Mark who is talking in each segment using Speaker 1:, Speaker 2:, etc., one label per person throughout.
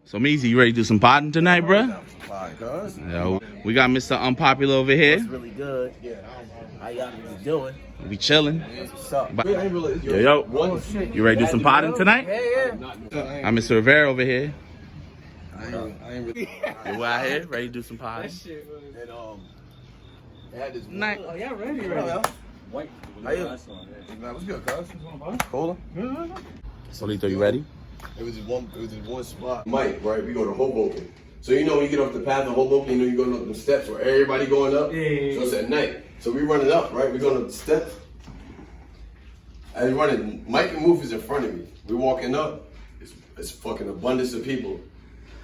Speaker 1: So, Meezy, you ready to do some potting tonight, bruh?
Speaker 2: Yo,
Speaker 1: we got Mr. Unpopular over here.
Speaker 2: it's really good. How y'all niggas doing?
Speaker 1: We chilling.
Speaker 2: What's up?
Speaker 1: Yo, you ready to do some potting tonight?
Speaker 2: Yeah.
Speaker 1: I'm Mr. Rivera over here.
Speaker 2: I ain't really.
Speaker 1: You out here ready to do some potting?
Speaker 2: And they had this
Speaker 1: Night.
Speaker 3: Oh, yeah, ready.
Speaker 2: White. How you? What's good, cuz? Cola?
Speaker 1: Paulito, you ready?
Speaker 4: It was just one spot. Mike, right? We go to Hoboken. So you know when you get off the path of Hoboken, you know you're going up the steps where everybody going up.
Speaker 3: Yeah.
Speaker 4: So it's at night. So we running up, right? We going up the steps. As we running, Mike and Moof is in front of me. We walking up. It's fucking abundance of people.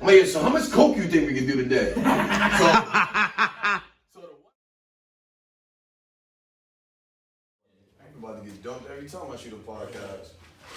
Speaker 4: I'm like, so how much coke you think we can do today? So I'm about to get dumped every time I shoot a podcast.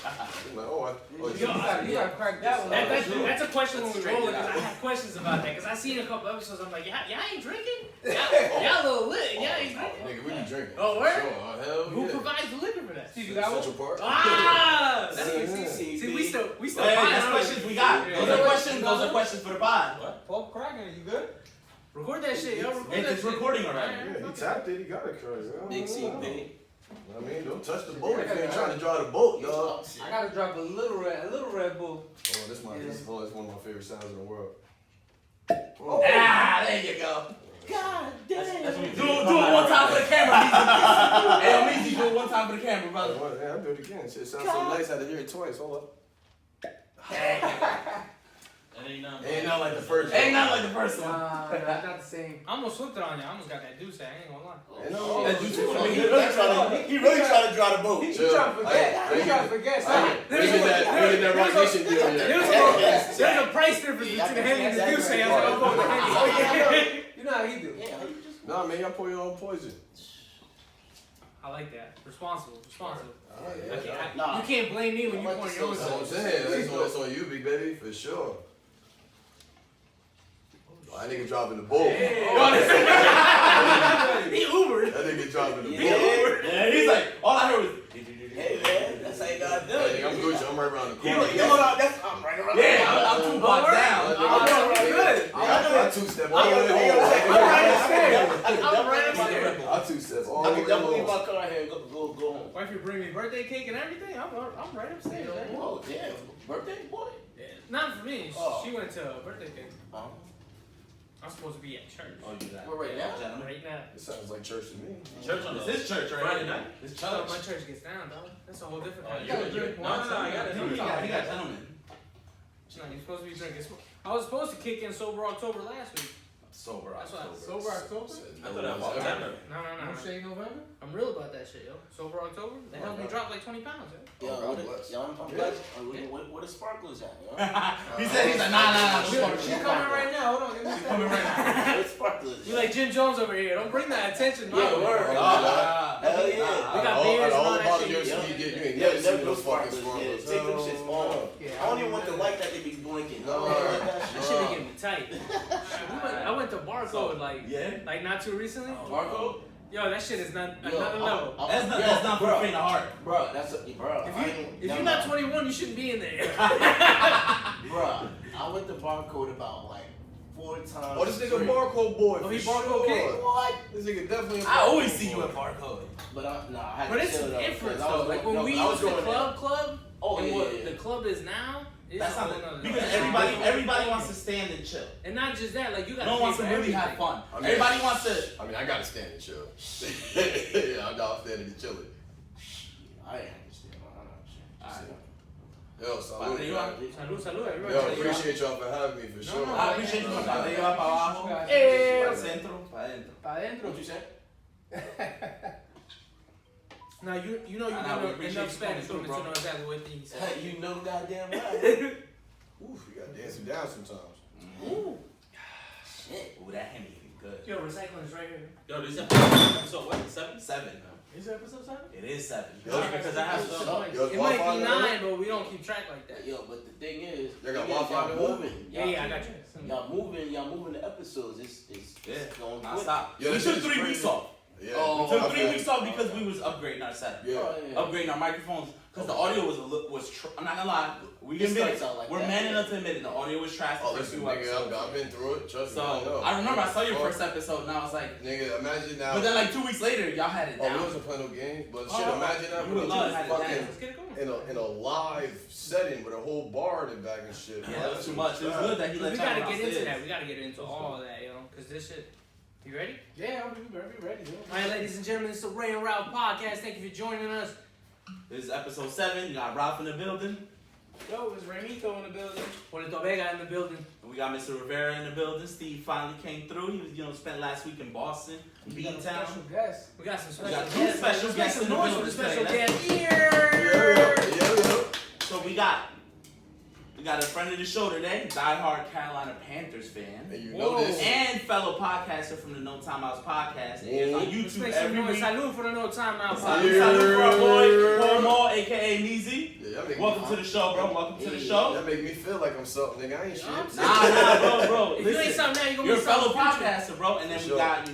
Speaker 4: I'm like,
Speaker 3: You gotta crack that one. That's a question when we roll it, because I have questions about that. Because I seen a couple episodes, I'm like, y'all ain't drinking? Y'all a little lit. Y'all ain't drinking?
Speaker 4: nigga, we be drinking.
Speaker 3: Oh, where?
Speaker 4: Sure, hell
Speaker 3: Who
Speaker 4: yeah.
Speaker 3: provides the liquor for that?
Speaker 4: Steve, you got one? Central Park.
Speaker 3: Ah!
Speaker 2: See,
Speaker 3: See, we still
Speaker 5: Hey,
Speaker 3: buying
Speaker 5: that's questions we got. Those are questions for the pod. What?
Speaker 3: Paul cracking, you good? Record that shit, yo. Record that
Speaker 5: It's
Speaker 3: shit.
Speaker 5: recording already.
Speaker 4: Yeah, he tapped it. He got it crazy.
Speaker 2: Big CP.
Speaker 4: I mean, don't touch the boat if you ain't trying to drive the boat, y'all.
Speaker 3: I gotta drop a little Red Bull.
Speaker 4: Oh, that's one of my favorite sounds in the world.
Speaker 5: Ah, there you go.
Speaker 2: God damn.
Speaker 5: Do it one time for the camera. Hey, Meezy, do it one time for the camera, brother.
Speaker 4: Yeah, I'll do it again. Shit sounds so nice. I had to hear it twice. Hold up.
Speaker 5: Ain't nothing
Speaker 4: like the first
Speaker 5: Ain't nothing like the first one.
Speaker 3: Nah, not the same. I almost flipped it on you. I almost got that deuce. I ain't gonna lie.
Speaker 4: That
Speaker 5: He really trying to drive the boat.
Speaker 3: He trying to forget. He trying to forget.
Speaker 4: that Rock Nation deal, yeah.
Speaker 3: There's a price difference between the Henny and the Deuce. I was like, I'm going with the Henny. You know how he do.
Speaker 4: Nah, man, y'all pour your own poison.
Speaker 3: I like that. Responsible.
Speaker 4: Yeah.
Speaker 3: You can't blame me when you pour your own.
Speaker 4: That's what I'm saying. That's on you, big baby, for sure. Oh, that nigga driving the boat.
Speaker 5: He Ubered.
Speaker 4: That nigga driving the boat.
Speaker 5: Yeah, he's like, all I heard was,
Speaker 2: Hey, man, that's how you gotta do
Speaker 4: Hey,
Speaker 2: it.
Speaker 4: I'm good. I'm right around the corner.
Speaker 2: I'm right around
Speaker 5: yeah, I'm 2 blocks down.
Speaker 3: Good.
Speaker 4: I two-step all the way home. I two-step all the
Speaker 2: I
Speaker 4: way
Speaker 2: can definitely leave
Speaker 4: home.
Speaker 2: my car here and go home.
Speaker 3: Wife, you bring me birthday cake and everything. I'm right upstairs. Man.
Speaker 2: Whoa, damn. Birthday boy?
Speaker 3: Yeah. Not for me.
Speaker 2: Oh.
Speaker 3: She went to a birthday cake.
Speaker 2: Oh.
Speaker 3: I'm supposed to be at church.
Speaker 5: Oh, you got
Speaker 2: We're right now?
Speaker 3: Right now.
Speaker 4: It sounds like church to me.
Speaker 5: Church on this church right
Speaker 3: Friday
Speaker 5: here.
Speaker 3: night.
Speaker 5: This
Speaker 3: That's how
Speaker 5: church.
Speaker 3: my church gets down, dog. That's a whole different kind.
Speaker 5: You gotta drink. No, I got it. He got gentlemen.
Speaker 3: No, you're supposed to be drinking. I was supposed to kick in Sober October last week.
Speaker 5: Sober
Speaker 3: That's why.
Speaker 5: October.
Speaker 3: Sober October?
Speaker 5: I thought that was September.
Speaker 3: No. Shade November? I'm real about that shit, yo. Sober October? They helped me drop like 20 pounds, yo.
Speaker 2: I'm glad. Where the sparklers at, yo?
Speaker 5: He said, nah.
Speaker 3: She's coming right now. Hold on. Give me a second.
Speaker 2: Where the sparklers?
Speaker 3: You like Jim Jones over here. Don't bring that attention, man.
Speaker 2: Yeah, word. Hell yeah.
Speaker 3: We got beers and all
Speaker 4: all
Speaker 3: that
Speaker 4: about
Speaker 3: shit.
Speaker 4: yours, you ain't
Speaker 2: Yeah,
Speaker 4: never seen
Speaker 2: never
Speaker 4: those fucking
Speaker 2: sparklers.
Speaker 4: sparklers.
Speaker 2: Take them shits on.
Speaker 3: Yeah,
Speaker 2: I don't even want the light that they be blinking. No,
Speaker 3: That shit be getting me tight. I went to Barcode like not too recently.
Speaker 5: Barcode?
Speaker 3: Yo, that shit is not another level.
Speaker 5: That's not for faint of heart.
Speaker 2: Bro, that's bro.
Speaker 3: If you're not 21, you shouldn't be in there.
Speaker 2: Bro, I went to Barcode about like 4 times.
Speaker 4: Oh, this nigga Barcode boy.
Speaker 3: Oh, he
Speaker 4: for
Speaker 3: Barcode
Speaker 4: sure.
Speaker 3: king?
Speaker 2: What?
Speaker 4: This nigga definitely.
Speaker 5: I always see you at Barcode.
Speaker 2: But I had
Speaker 3: But
Speaker 2: to
Speaker 3: it's
Speaker 2: chill though,
Speaker 3: different
Speaker 2: 'cause I was
Speaker 3: though. Like
Speaker 2: going-
Speaker 3: when we
Speaker 2: I was
Speaker 3: used to
Speaker 2: going
Speaker 3: club,
Speaker 2: Oh,
Speaker 3: and
Speaker 2: yeah,
Speaker 3: what
Speaker 2: yeah.
Speaker 3: the club is now. It's
Speaker 5: That's
Speaker 3: a
Speaker 5: not
Speaker 3: whole nother
Speaker 5: because
Speaker 3: level.
Speaker 5: everybody wants to stand and chill.
Speaker 3: And not just that, like you got
Speaker 5: No one wants to
Speaker 3: pay for
Speaker 5: really
Speaker 3: everything.
Speaker 5: have fun.
Speaker 4: I mean,
Speaker 5: Everybody wants to.
Speaker 4: I mean, I gotta stand and chill. Yeah, I'm downstairs and chilling.
Speaker 2: I ain't understand. I don't know.
Speaker 4: Yo, salud.
Speaker 3: Salud, everybody.
Speaker 4: Yo, appreciate y'all for having me for sure.
Speaker 5: I appreciate you. Pa arriba, pa abajo.
Speaker 3: Eh.
Speaker 5: Pa centro, pa adentro.
Speaker 3: Pa adentro.
Speaker 2: What you say?
Speaker 3: Now you know
Speaker 5: Nah, we
Speaker 3: know
Speaker 5: appreciate
Speaker 3: enough
Speaker 5: you
Speaker 3: Spanish
Speaker 5: coming
Speaker 3: to
Speaker 5: through,
Speaker 3: know exactly what things.
Speaker 2: You know goddamn right.
Speaker 4: Oof, you gotta dance him down sometimes.
Speaker 3: Ooh.
Speaker 2: Shit.
Speaker 5: Ooh, that Henny is good.
Speaker 3: Yo, recycling is right here.
Speaker 5: Yo, this episode what? 7? 7.
Speaker 3: Is it episode 7?
Speaker 5: It is 7.
Speaker 4: Yo,
Speaker 5: Because I have some.
Speaker 4: Yo,
Speaker 3: It might
Speaker 4: Wi-Fi
Speaker 3: be
Speaker 4: on
Speaker 3: 9, but we don't keep track like that.
Speaker 2: Yo, but the thing is,
Speaker 4: They got
Speaker 2: y'all
Speaker 4: Wi-Fi on?
Speaker 2: moving.
Speaker 3: Yeah, I got you.
Speaker 2: Y'all moving the episodes. It's going
Speaker 5: Nah,
Speaker 2: quick.
Speaker 5: stop.
Speaker 4: Yo,
Speaker 5: We
Speaker 4: this
Speaker 5: took
Speaker 4: shit is
Speaker 5: 3
Speaker 4: crazy.
Speaker 5: weeks off.
Speaker 4: Yeah.
Speaker 2: Oh,
Speaker 5: We took
Speaker 4: I
Speaker 5: 3
Speaker 4: feel
Speaker 5: weeks
Speaker 4: you.
Speaker 5: off because we was upgrading our setup.
Speaker 4: Yeah.
Speaker 2: Oh, yeah.
Speaker 5: Upgrading our microphones. Because the audio I'm not gonna lie, we're man enough to admit it. The audio was trash.
Speaker 4: Oh, listen, nigga, I've been through it. Trust me.
Speaker 5: So I remember I saw your first episode, and I was like,
Speaker 4: nigga, imagine now.
Speaker 5: But then like 2 weeks later, y'all had it down.
Speaker 4: Oh, we wasn't playing no games, but shit, imagine that.
Speaker 5: You would love had it down.
Speaker 3: Let's get it going.
Speaker 4: In a live setting with a whole bar in the back and shit.
Speaker 5: Yeah, that was too much. It was good that he let
Speaker 3: We
Speaker 5: y'all
Speaker 3: gotta
Speaker 5: downstairs.
Speaker 3: get into that. We gotta get into all of that, because this shit. You ready?
Speaker 2: Yeah, I'll be ready.
Speaker 3: All right, ladies and gentlemen, it's the Ray and Ralph podcast. Thank you for joining us.
Speaker 5: This is episode 7. You got Ralph in the building.
Speaker 2: Yo, it's Ramito in the building.
Speaker 3: Paulito Vega in the building.
Speaker 5: And we got Mr. Rivera in the building. Steve finally came through. He was, spent last week in Boston, B-Town.
Speaker 2: Special guest.
Speaker 3: We got some
Speaker 5: We
Speaker 3: special
Speaker 5: got two
Speaker 3: guests.
Speaker 5: special guests in the
Speaker 3: noise for
Speaker 5: building
Speaker 3: the special
Speaker 5: today.
Speaker 3: guest here.
Speaker 5: So we got a friend of the show today, diehard Carolina Panthers fan,
Speaker 4: And you know this.
Speaker 5: and fellow podcaster from the NoTimeouts podcast. He is on
Speaker 3: Let's
Speaker 5: YouTube
Speaker 3: make some
Speaker 5: every
Speaker 3: noise.
Speaker 5: week.
Speaker 3: Salute for the NoTimeouts.
Speaker 5: Salute for our boy Paul Moore, aka Meezy.
Speaker 4: Yeah, y'all make
Speaker 5: Welcome
Speaker 4: me,
Speaker 5: to the show, bro. Welcome to the show.
Speaker 4: That make me feel like I'm something, nigga. I ain't shit.
Speaker 5: Nah, bro.
Speaker 3: If you ain't
Speaker 5: Listen,
Speaker 3: something now,
Speaker 5: you're a
Speaker 3: be
Speaker 5: fellow
Speaker 3: something future.
Speaker 5: podcaster, bro. And then
Speaker 4: For
Speaker 5: we
Speaker 4: sure.
Speaker 5: got,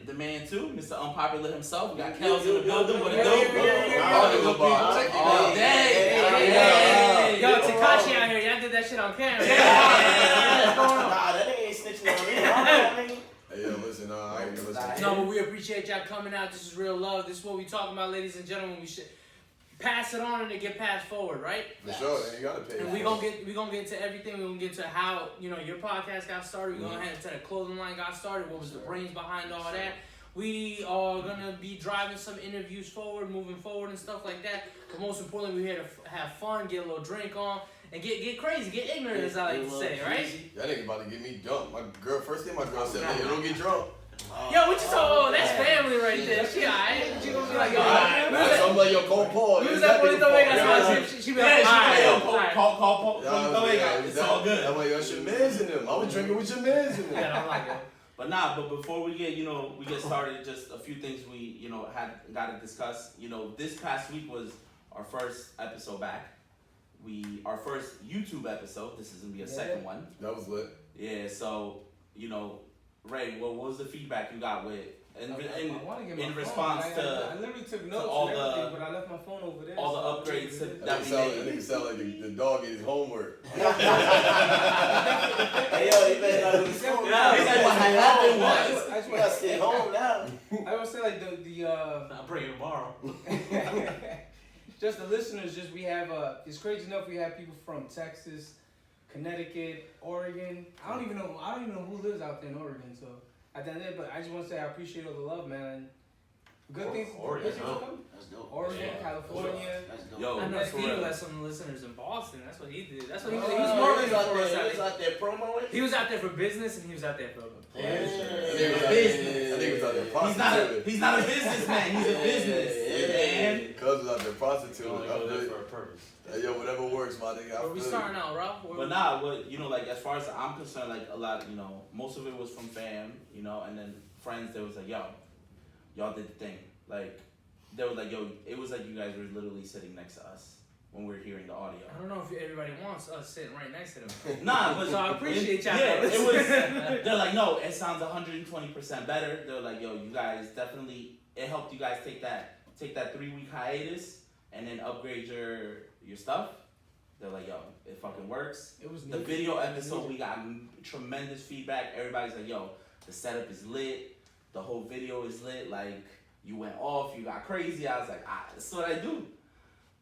Speaker 5: the man too, Mr. Unpopular himself. We got Kelz in the building. What it do? All day.
Speaker 3: Yo, Takashi out here. Y'all did that shit on camera.
Speaker 5: Yeah.
Speaker 3: What's going on?
Speaker 2: Nah, that ain't snitching on me.
Speaker 4: Hey, yo, listen, I ain't gonna listen.
Speaker 3: No, but we appreciate y'all coming out. This is real love. This is what we talking about, ladies and gentlemen. We should pass it on and it get passed forward, right?
Speaker 4: For sure, and you gotta pay.
Speaker 3: And we gonna get to everything. We gonna get to how your podcast got started. We gonna head to the clothing line got started. What was the brains behind all that? We are gonna be driving some interviews forward, moving forward, and stuff like that. But most importantly, we're here to have fun, get a little drink on, and get crazy, get ignorant, as I like to say, right?
Speaker 4: That nigga about to get me drunk. First thing my girl said, "Hey, you don't get drunk."
Speaker 3: Yo, what you talking? Oh, that's family right there. She alright. She gonna be like, yo,
Speaker 4: So I'm like, yo, Cole Paul.
Speaker 3: we was at Paulito Vega. She be like, alright.
Speaker 5: Call Paulito Vega. It's all good.
Speaker 4: I'm like, yo, it's your mans in them. I was drinking with your mans in them.
Speaker 3: Yeah, I'm like, yo.
Speaker 5: But before we get started, just a few things we, got to discuss. This past week was our first episode back. Our first YouTube episode. This is gonna be a second one.
Speaker 4: That was lit.
Speaker 5: Yeah, so, Ray, what was the feedback you got with in response to
Speaker 2: I literally took notes
Speaker 5: all
Speaker 2: and
Speaker 5: the-
Speaker 2: everything, but I left my phone over there.
Speaker 5: all the upgrades
Speaker 4: That
Speaker 5: that we
Speaker 4: nigga
Speaker 5: made?
Speaker 4: sound like the dog in his homework.
Speaker 2: Hey, yo, you better not lose phone.
Speaker 5: Yeah, he's like, what happened was.
Speaker 2: I just want to stay home now. I would say like
Speaker 5: I'll bring it tomorrow.
Speaker 2: just the listeners. Just we have it's crazy enough. We have people from Texas, Connecticut, Oregon. I don't even know who lives out there in Oregon. So at the end of the day, but I just want to say I appreciate all the love, man. Good things.
Speaker 5: Oregon,
Speaker 2: good
Speaker 5: huh?
Speaker 2: things to come.
Speaker 6: That's dope.
Speaker 2: Oregon,
Speaker 5: Yeah.
Speaker 2: California.
Speaker 6: That's dope.
Speaker 5: Yo,
Speaker 3: I know
Speaker 5: that's
Speaker 3: Steve
Speaker 5: real.
Speaker 3: let some listeners in Boston. That's what he did. That's what he
Speaker 2: Oh,
Speaker 3: did. He was
Speaker 2: he
Speaker 3: more
Speaker 2: was
Speaker 3: ready
Speaker 6: out
Speaker 3: for us
Speaker 6: there,
Speaker 3: out
Speaker 6: he was
Speaker 3: there.
Speaker 6: out there promoing.
Speaker 3: He was out there for business and he was out there for
Speaker 4: I think it was out there prostituting.
Speaker 5: He's not a businessman. He's a business man.
Speaker 4: Cuz was out there prostituting.
Speaker 5: Only go there for a purpose.
Speaker 4: Hey, yo, whatever works, my nigga. I
Speaker 3: Where we
Speaker 4: feel
Speaker 3: starting
Speaker 4: you.
Speaker 3: out, Ralph?
Speaker 5: But nah, like as far as I'm concerned, like a lot, most of it was from fam, and then friends. They was like, yo, y'all did the thing. Like, they were like, yo, it was like you guys were literally sitting next to us when we were hearing the audio.
Speaker 3: I don't know if everybody wants us sitting right next to them.
Speaker 5: Nah, but
Speaker 3: So I appreciate y'all.
Speaker 5: Yeah,
Speaker 3: fellas.
Speaker 5: it was. They're like, no, it sounds 120% better. They're like, yo, you guys definitely. It helped you guys take that 3-week hiatus and then upgrade your stuff. They're like, yo, it fucking works.
Speaker 2: It was
Speaker 5: The
Speaker 2: needed.
Speaker 5: video episode, we got tremendous feedback. Everybody's like, yo, the setup is lit. The whole video is lit. Like, you went off, you got crazy. I was like, that's what I do.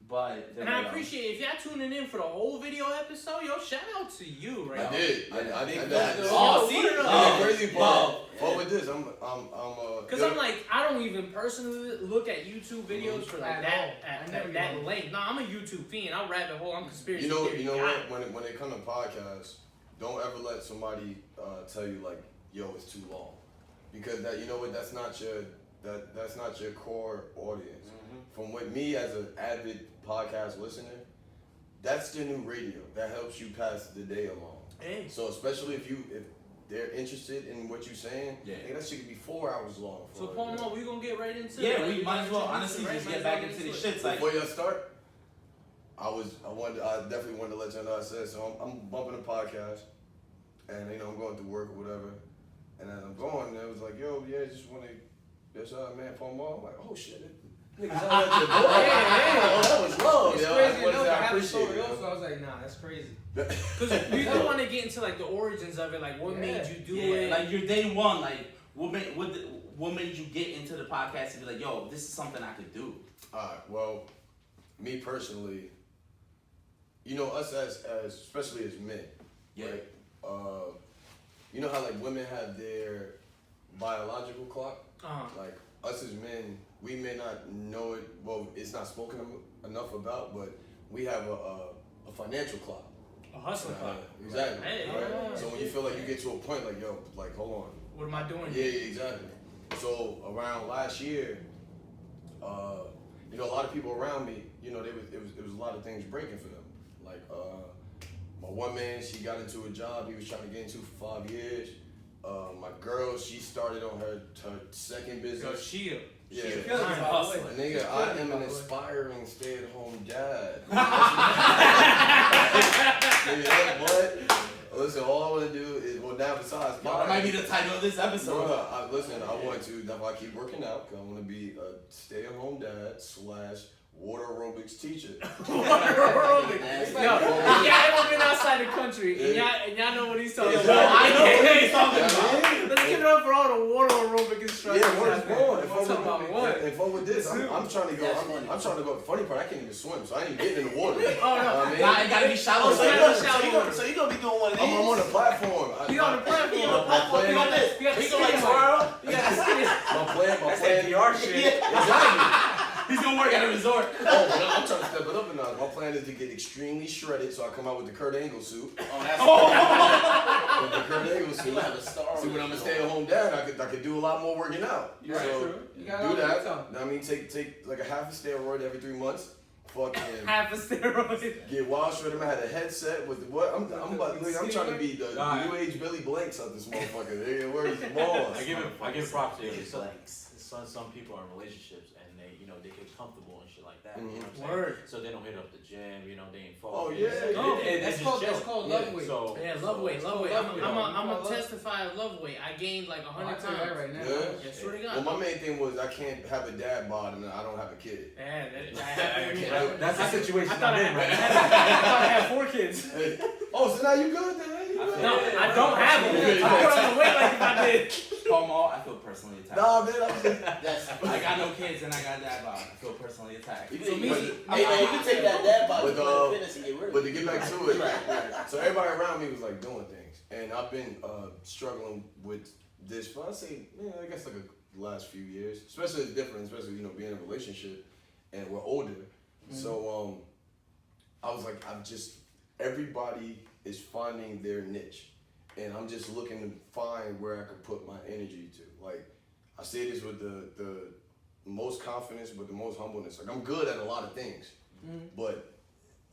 Speaker 5: But
Speaker 3: And I appreciate if y'all tuning in for the whole video episode, yo, shout out to you, right?
Speaker 4: I did. I did.
Speaker 5: Oh, see?
Speaker 4: The crazy part.
Speaker 5: Wow.
Speaker 4: What with this? I'm
Speaker 3: Because I'm like, I don't even personally look at YouTube videos for like
Speaker 2: At
Speaker 3: that
Speaker 2: all. I
Speaker 3: at
Speaker 2: never
Speaker 3: that
Speaker 2: do.
Speaker 3: length. No, I'm a YouTube fiend. I'll rabbit hole. I'm conspiracy
Speaker 4: You
Speaker 3: theory.
Speaker 4: know
Speaker 3: guy.
Speaker 4: what? When it comes to podcasts, don't ever let somebody tell you like, yo, it's too long, because that that's not your core audience. From what me as an avid podcast listener, that's the new radio that helps you pass the day along.
Speaker 3: Hey.
Speaker 4: So especially if they're interested in what you're saying,
Speaker 5: Yeah.
Speaker 4: I think that shit could be 4 hours long.
Speaker 3: So Paul, Mo, we gonna get right into it.
Speaker 5: Yeah,
Speaker 3: Like,
Speaker 5: we might as well
Speaker 3: introduce
Speaker 5: honestly
Speaker 3: it, right?
Speaker 5: just
Speaker 3: Might
Speaker 5: get
Speaker 3: as
Speaker 5: back
Speaker 3: well
Speaker 5: into
Speaker 3: get
Speaker 5: the
Speaker 3: into it.
Speaker 5: shits. Like,
Speaker 4: Before y'all start, I definitely wanted to let y'all know I said, so I'm bumping a podcast, and I'm going through work or whatever, and as I'm going, it was like, yo, yeah, just want to, man, Paul Mall. I'm like, oh shit, Niggas all at your door. Oh, that was love,
Speaker 2: It's
Speaker 4: yo.
Speaker 2: crazy
Speaker 4: What
Speaker 2: enough.
Speaker 4: is
Speaker 2: I
Speaker 4: that? I
Speaker 2: have a
Speaker 4: appreciate
Speaker 2: story
Speaker 4: it.
Speaker 2: also. I was like, nah, that's crazy.
Speaker 3: Because you do want to get into like the origins of it, like what made you do it.
Speaker 5: Like your day one, like what made you get into the podcast and be like, yo, this is something I could do.
Speaker 4: Alright, well, me personally, you know, us as especially as men, right? You know how like women have their biological clock? Like us as men, we may not know it. Well, it's not spoken enough about, but we have a financial clock.
Speaker 3: A hustling clock.
Speaker 4: Exactly.
Speaker 3: Hey,
Speaker 4: right?
Speaker 3: yeah.
Speaker 4: So when you feel like you get to a point like, yo, like hold on.
Speaker 3: What am I doing?
Speaker 4: Yeah, exactly. So around last year, you know, a lot of people around me, you know, it was a lot of things breaking for them. Like my one man, she got into a job he was trying to get into for 5 years. My girl, she started on her second business.
Speaker 3: Yo, shield.
Speaker 4: Yeah.
Speaker 2: Nigga,
Speaker 4: I am an aspiring stay-at-home dad. Nigga, what? Listen, all I want to do is, well, now besides
Speaker 5: That might be the title of this episode.
Speaker 4: listen, I want to, that's why I keep working out, because I want to be a stay-at-home dad / water aerobics teacher.
Speaker 3: Water aerobics. Yo, y'all ever been outside the country and y'all know what he's talking about?
Speaker 5: I know what he's talking about.
Speaker 3: Let's give it up for all the water aerobic instructors.
Speaker 4: Yeah, what is going?
Speaker 3: If
Speaker 4: If with this, I'm trying to go. I'm trying to go. The funny part, I can't even swim, so I ain't even getting in the water.
Speaker 3: Oh no,
Speaker 5: Nah, it gotta be shallow.
Speaker 4: So
Speaker 5: So
Speaker 4: you gonna be doing one of these? I'm on the platform.
Speaker 3: He on the platform.
Speaker 5: You got this.
Speaker 3: You got the
Speaker 5: He go like
Speaker 3: skinny
Speaker 5: tomorrow.
Speaker 3: one. You got the skinny.
Speaker 4: My plan.
Speaker 6: PR shit.
Speaker 4: Exactly.
Speaker 5: He's gonna work at a resort.
Speaker 4: Oh, but I'm trying to step it up a notch. My plan is to get extremely shredded, so I come out with the Kurt Angle suit.
Speaker 5: Oh, that's
Speaker 4: With the Kurt Angle suit.
Speaker 5: You have a star.
Speaker 4: See, when I'm a stay-at-home dad, I could do a lot more working out.
Speaker 2: You're
Speaker 4: so
Speaker 2: true. You got
Speaker 4: do
Speaker 2: all
Speaker 4: that.
Speaker 2: the time.
Speaker 4: I mean, take like a half a steroid every 3 months. Fucking
Speaker 3: Half a steroid.
Speaker 4: get wild shredded. I had a headset with what? I'm trying to be the
Speaker 6: Nah.
Speaker 4: new age Billy Blanks of this motherfucker. Nigga, where's the balls?
Speaker 6: I give props to you.
Speaker 5: Blanks.
Speaker 6: Some people are in relationships and they get comfortable and shit like that.
Speaker 4: Mhm.
Speaker 6: You know what I'm saying?
Speaker 3: Word.
Speaker 6: So they don't hit up the gym. They ain't
Speaker 4: Oh,
Speaker 6: focused.
Speaker 4: yeah.
Speaker 3: Oh,
Speaker 2: That's called love weight.
Speaker 6: So,
Speaker 3: Yeah, love weight, love weight.
Speaker 2: love weight.
Speaker 3: I'm a testify of love weight. I gained like 100
Speaker 2: I'll tell you that
Speaker 3: pounds.
Speaker 2: right now.
Speaker 4: Yeah.
Speaker 3: Yeah, swear to
Speaker 4: Well,
Speaker 3: God.
Speaker 4: my main thing was I can't have a dad bod and I don't have a kid.
Speaker 3: Yeah, that happened.
Speaker 6: that's the situation
Speaker 3: I thought I
Speaker 6: I'm in right now.
Speaker 3: had 4 kids.
Speaker 4: Oh, so now you good then? You good?
Speaker 3: No, I don't have them. I put on the weight like if I did.
Speaker 5: Paul, I feel personally attacked.
Speaker 4: Nah, man, I'm just...
Speaker 5: I got no kids and I got dad bod. I feel personally attacked.
Speaker 3: So Meezy,
Speaker 7: Hey man, you can take that dad body
Speaker 4: But,
Speaker 7: to fitness and get rid of
Speaker 4: But
Speaker 7: it.
Speaker 4: to get back to it, so everybody around me was like doing things, and I've been struggling with this for I guess like the last few years. Especially it's different, especially being in a relationship, and we're older. Mm-hmm. So I was like, everybody is finding their niche, and I'm just looking to find where I could put my energy to. Like I say this with the most confidence, but the most humbleness. Like I'm good at a lot of things, but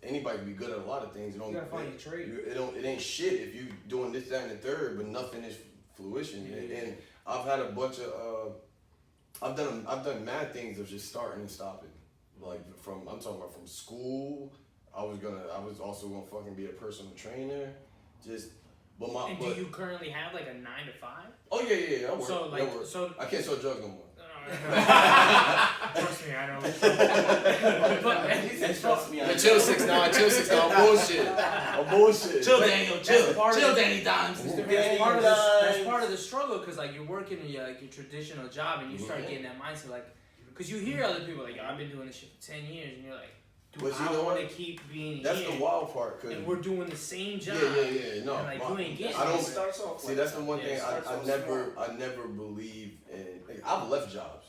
Speaker 4: anybody can be good at a lot of things.
Speaker 2: You gotta find your trade.
Speaker 4: It ain't shit if you doing this, that, and the third, but nothing is fruition.
Speaker 2: Yeah.
Speaker 4: And I've had a bunch of I've done mad things of just starting and stopping. Like I'm talking about from school. I was also gonna fucking be a personal trainer.
Speaker 3: and do you currently have like a 9 to 5?
Speaker 4: Oh yeah. I work.
Speaker 3: So
Speaker 4: I work.
Speaker 3: so.
Speaker 4: I can't sell drugs no more.
Speaker 3: Trust me, I know.
Speaker 7: Trust me, I know.
Speaker 4: Chill 6 9 I'm bullshit.
Speaker 5: Chill, Daniel. Chill.
Speaker 3: part of
Speaker 5: Chill,
Speaker 3: it.
Speaker 5: Danny Dimes.
Speaker 3: That's part of the struggle, because like you're working in your traditional job and you start getting that mindset, like, because you hear other people like, yo, I've been doing this shit for 10 years, and you're like, dude,
Speaker 4: But you
Speaker 3: I
Speaker 4: know
Speaker 3: want to
Speaker 4: what?
Speaker 3: keep being
Speaker 4: That's
Speaker 3: here,
Speaker 4: the wild part, cause
Speaker 3: and we're doing the same job.
Speaker 4: yeah. No,
Speaker 3: And, like, you ain't getting
Speaker 4: I don't.
Speaker 3: it.
Speaker 7: Starts off
Speaker 4: See,
Speaker 7: like
Speaker 4: that's the one
Speaker 3: Yeah,
Speaker 4: thing
Speaker 3: it
Speaker 4: I never believe in. Like, I've left jobs,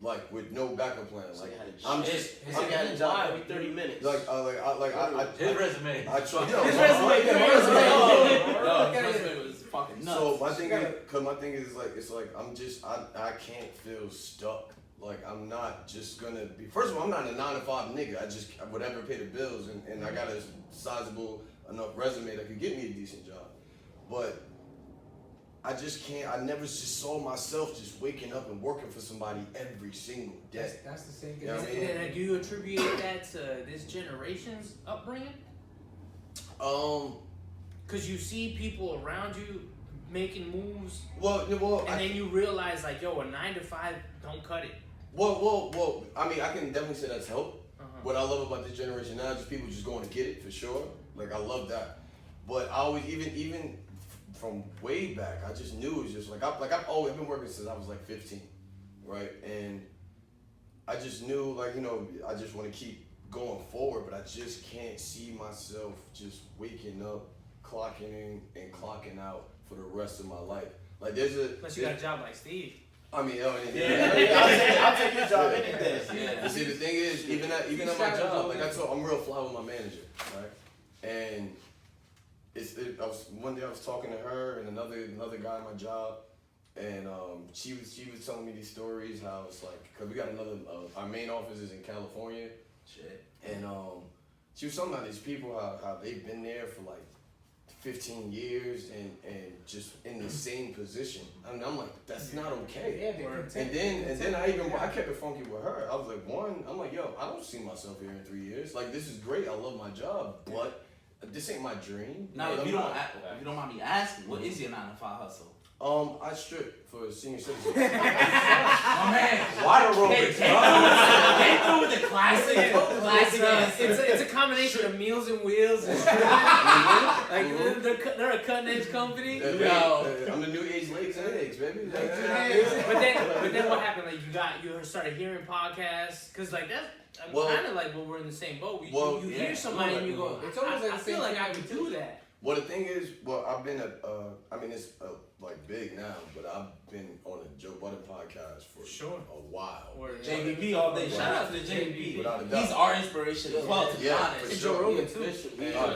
Speaker 4: like with no backup plan. Like I'm just,
Speaker 7: His nigga had a job every 30 minutes.
Speaker 6: His resume.
Speaker 4: I try.
Speaker 3: His resume,
Speaker 4: Yeah, my
Speaker 3: his
Speaker 4: resume.
Speaker 3: resume.
Speaker 5: No, his resume was fucking nuts.
Speaker 4: So my thing is like I'm just I can't feel stuck. Like I'm not just gonna be. First of all, I'm not a 9 to 5 nigga. I would ever pay the bills, and I got a sizable enough resume that could get me a decent job. But I just can't. I never just saw myself just waking up and working for somebody every single day.
Speaker 2: That's the same thing.
Speaker 4: Yeah, I mean-
Speaker 3: And do you attribute that to this generation's upbringing? Because you see people around you making moves,
Speaker 4: Well,
Speaker 3: and then you realize like, yo, a 9 to 5 don't cut it.
Speaker 4: Well. I mean, I can definitely say that's helped. What I love about this generation now is just people just going to get it for sure. Like I love that. But I always, even from way back, I just knew it was just I've always been working since I was like 15, right? And I just knew I just want to keep going forward, but I just can't see myself just waking up, clocking in and clocking out for the rest of my life. Like
Speaker 3: Unless you got a job like Steve.
Speaker 4: I mean,
Speaker 7: I'll take your job any day.
Speaker 5: Yeah.
Speaker 4: You see, the thing is, even at my job, like I'm real fly with my manager, right? And one day I was talking to her and another guy at my job, and she was telling me these stories how it's like, cause we got another our main office is in California,
Speaker 5: Shit.
Speaker 4: and she was talking about these people how they've been there for like 15 years and just in the same position. I mean, I'm like, that's not okay.
Speaker 2: Yeah,
Speaker 4: And then I kept it funky with her. I was like, I'm like, yo, I don't see myself here in 3 years. Like, this is great. I love my job, but this ain't my dream.
Speaker 5: Now, if you don't mind me asking, what is your 9 to 5 hustle?
Speaker 4: I strip for senior citizens.
Speaker 5: My man,
Speaker 7: Water aerobics,
Speaker 5: came through with the classic.
Speaker 3: It's a combination of Meals and Wheels. And like they're a cutting edge company.
Speaker 4: I'm the new age legs and eggs, baby.
Speaker 3: But then what happened? Like you started hearing podcasts, cause like that's kind of like when we're in the same boat. You hear somebody and you go,
Speaker 2: it's almost like
Speaker 3: I feel like I could do that.
Speaker 4: Well, the thing is, I've been it's like big now, but I've been on a Joe Budden podcast for a while.
Speaker 5: JBP all day. Shout out to the JBP.
Speaker 4: Without a doubt.
Speaker 5: He's our inspiration as well, to be honest.
Speaker 4: For
Speaker 3: And
Speaker 4: sure.
Speaker 3: Joe Rogan too.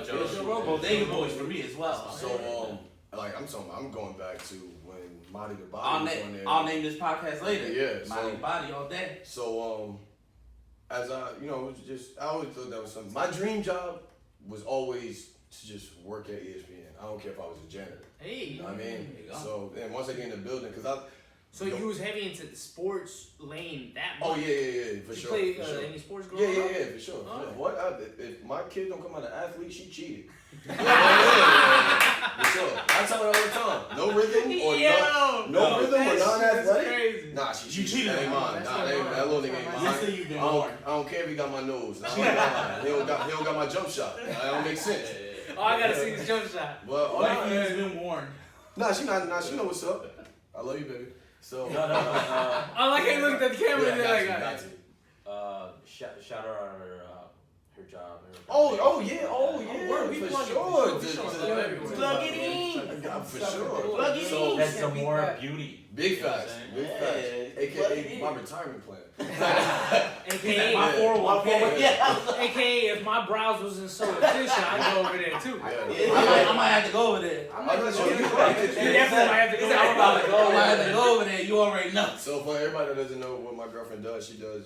Speaker 5: Joe Rogan. Bodega Boys for me as well.
Speaker 4: So I'm going back to when Marty the Body was on there.
Speaker 5: I'll name this podcast later.
Speaker 4: Yeah.
Speaker 5: Marty the Body all day.
Speaker 4: So as it was just, I always thought that was something. My dream job was always to just work at ESPN. I don't care if I was a janitor.
Speaker 3: Hey.
Speaker 4: You know what I mean? So then once I get in the building,
Speaker 3: So you was heavy into the sports lane that much?
Speaker 4: Oh yeah, for sure.
Speaker 3: Did you
Speaker 4: for
Speaker 3: play
Speaker 4: sure.
Speaker 3: any sports growing up?
Speaker 4: Yeah, for sure.
Speaker 3: Oh.
Speaker 4: What? If my kid don't come out an athlete, she cheated. For sure. I tell her all the time. No rhythm or no rhythm or non-athletic. Nah, she cheated. That ain't mine. Nah, that little nigga ain't mine. I don't care if he got my nose. He don't got my jump shot. That don't make sense.
Speaker 3: Oh, I gotta see his jump shot.
Speaker 4: Well,
Speaker 5: What if he's been warned?
Speaker 4: Nah, she know what's up. I love you, baby. So.
Speaker 3: I like how you looked at the camera and they're like,
Speaker 4: got you.
Speaker 7: Shout out her job.
Speaker 4: Yeah,
Speaker 3: we
Speaker 4: for
Speaker 3: plug it,
Speaker 4: sure.
Speaker 3: we show
Speaker 7: Plug it in.
Speaker 4: For sure.
Speaker 7: Plug it in.
Speaker 6: That's some more beauty.
Speaker 4: Big facts. AKA my retirement plan.
Speaker 3: AKA
Speaker 5: My 401k.
Speaker 3: AKA if my brows wasn't so efficient, I'd go over there too.
Speaker 5: I might have to go over there.
Speaker 3: You definitely might have to go.
Speaker 5: I'm about to go. I might have to go over there. You already know.
Speaker 4: So for everybody that doesn't know what my girlfriend does, she does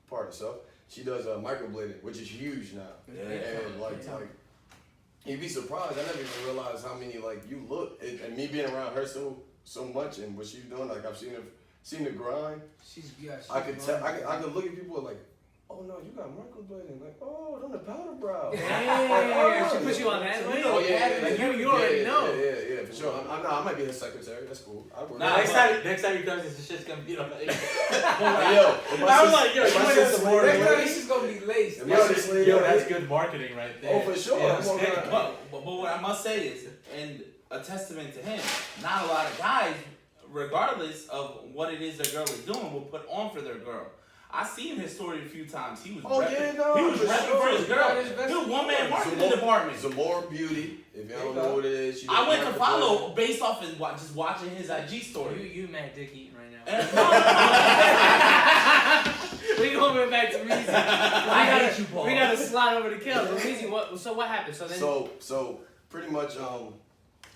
Speaker 4: part of herself. She does microblading, which is huge now. And like you'd be surprised. I never even realized how many you look. And me being around her so much and what she's doing, I've seen the grind. I could tell. I could look at people like, oh no, you got microblading. Like, oh, on the powder brow.
Speaker 3: Damn, she put you on that way.
Speaker 4: Oh yeah.
Speaker 3: You already know.
Speaker 4: Yeah, for sure. I might be her secretary. That's cool. I work.
Speaker 6: Next time he comes, this shit's gonna be on.
Speaker 4: Yo,
Speaker 6: I was like, yo, you went to some more.
Speaker 2: This is gonna be laced.
Speaker 6: Yo, that's good marketing right there.
Speaker 4: Oh, for sure.
Speaker 6: Yeah,
Speaker 5: But what I must say is, and a testament to him, not a lot of guys, regardless of what it is their girl is doing, will put on for their girl. I seen his story a few times. He was repping for his girl. He was one-man marketing department.
Speaker 4: Zamora Beauty, if y'all don't know what it is.
Speaker 5: I went to follow based off of just watching his IG story.
Speaker 3: You mad dick eating right now.
Speaker 5: And
Speaker 3: We going back to Meezy.
Speaker 5: I hate you, Paul.
Speaker 3: We gotta slide over to Kelz. Meezy, what happened?
Speaker 4: So pretty much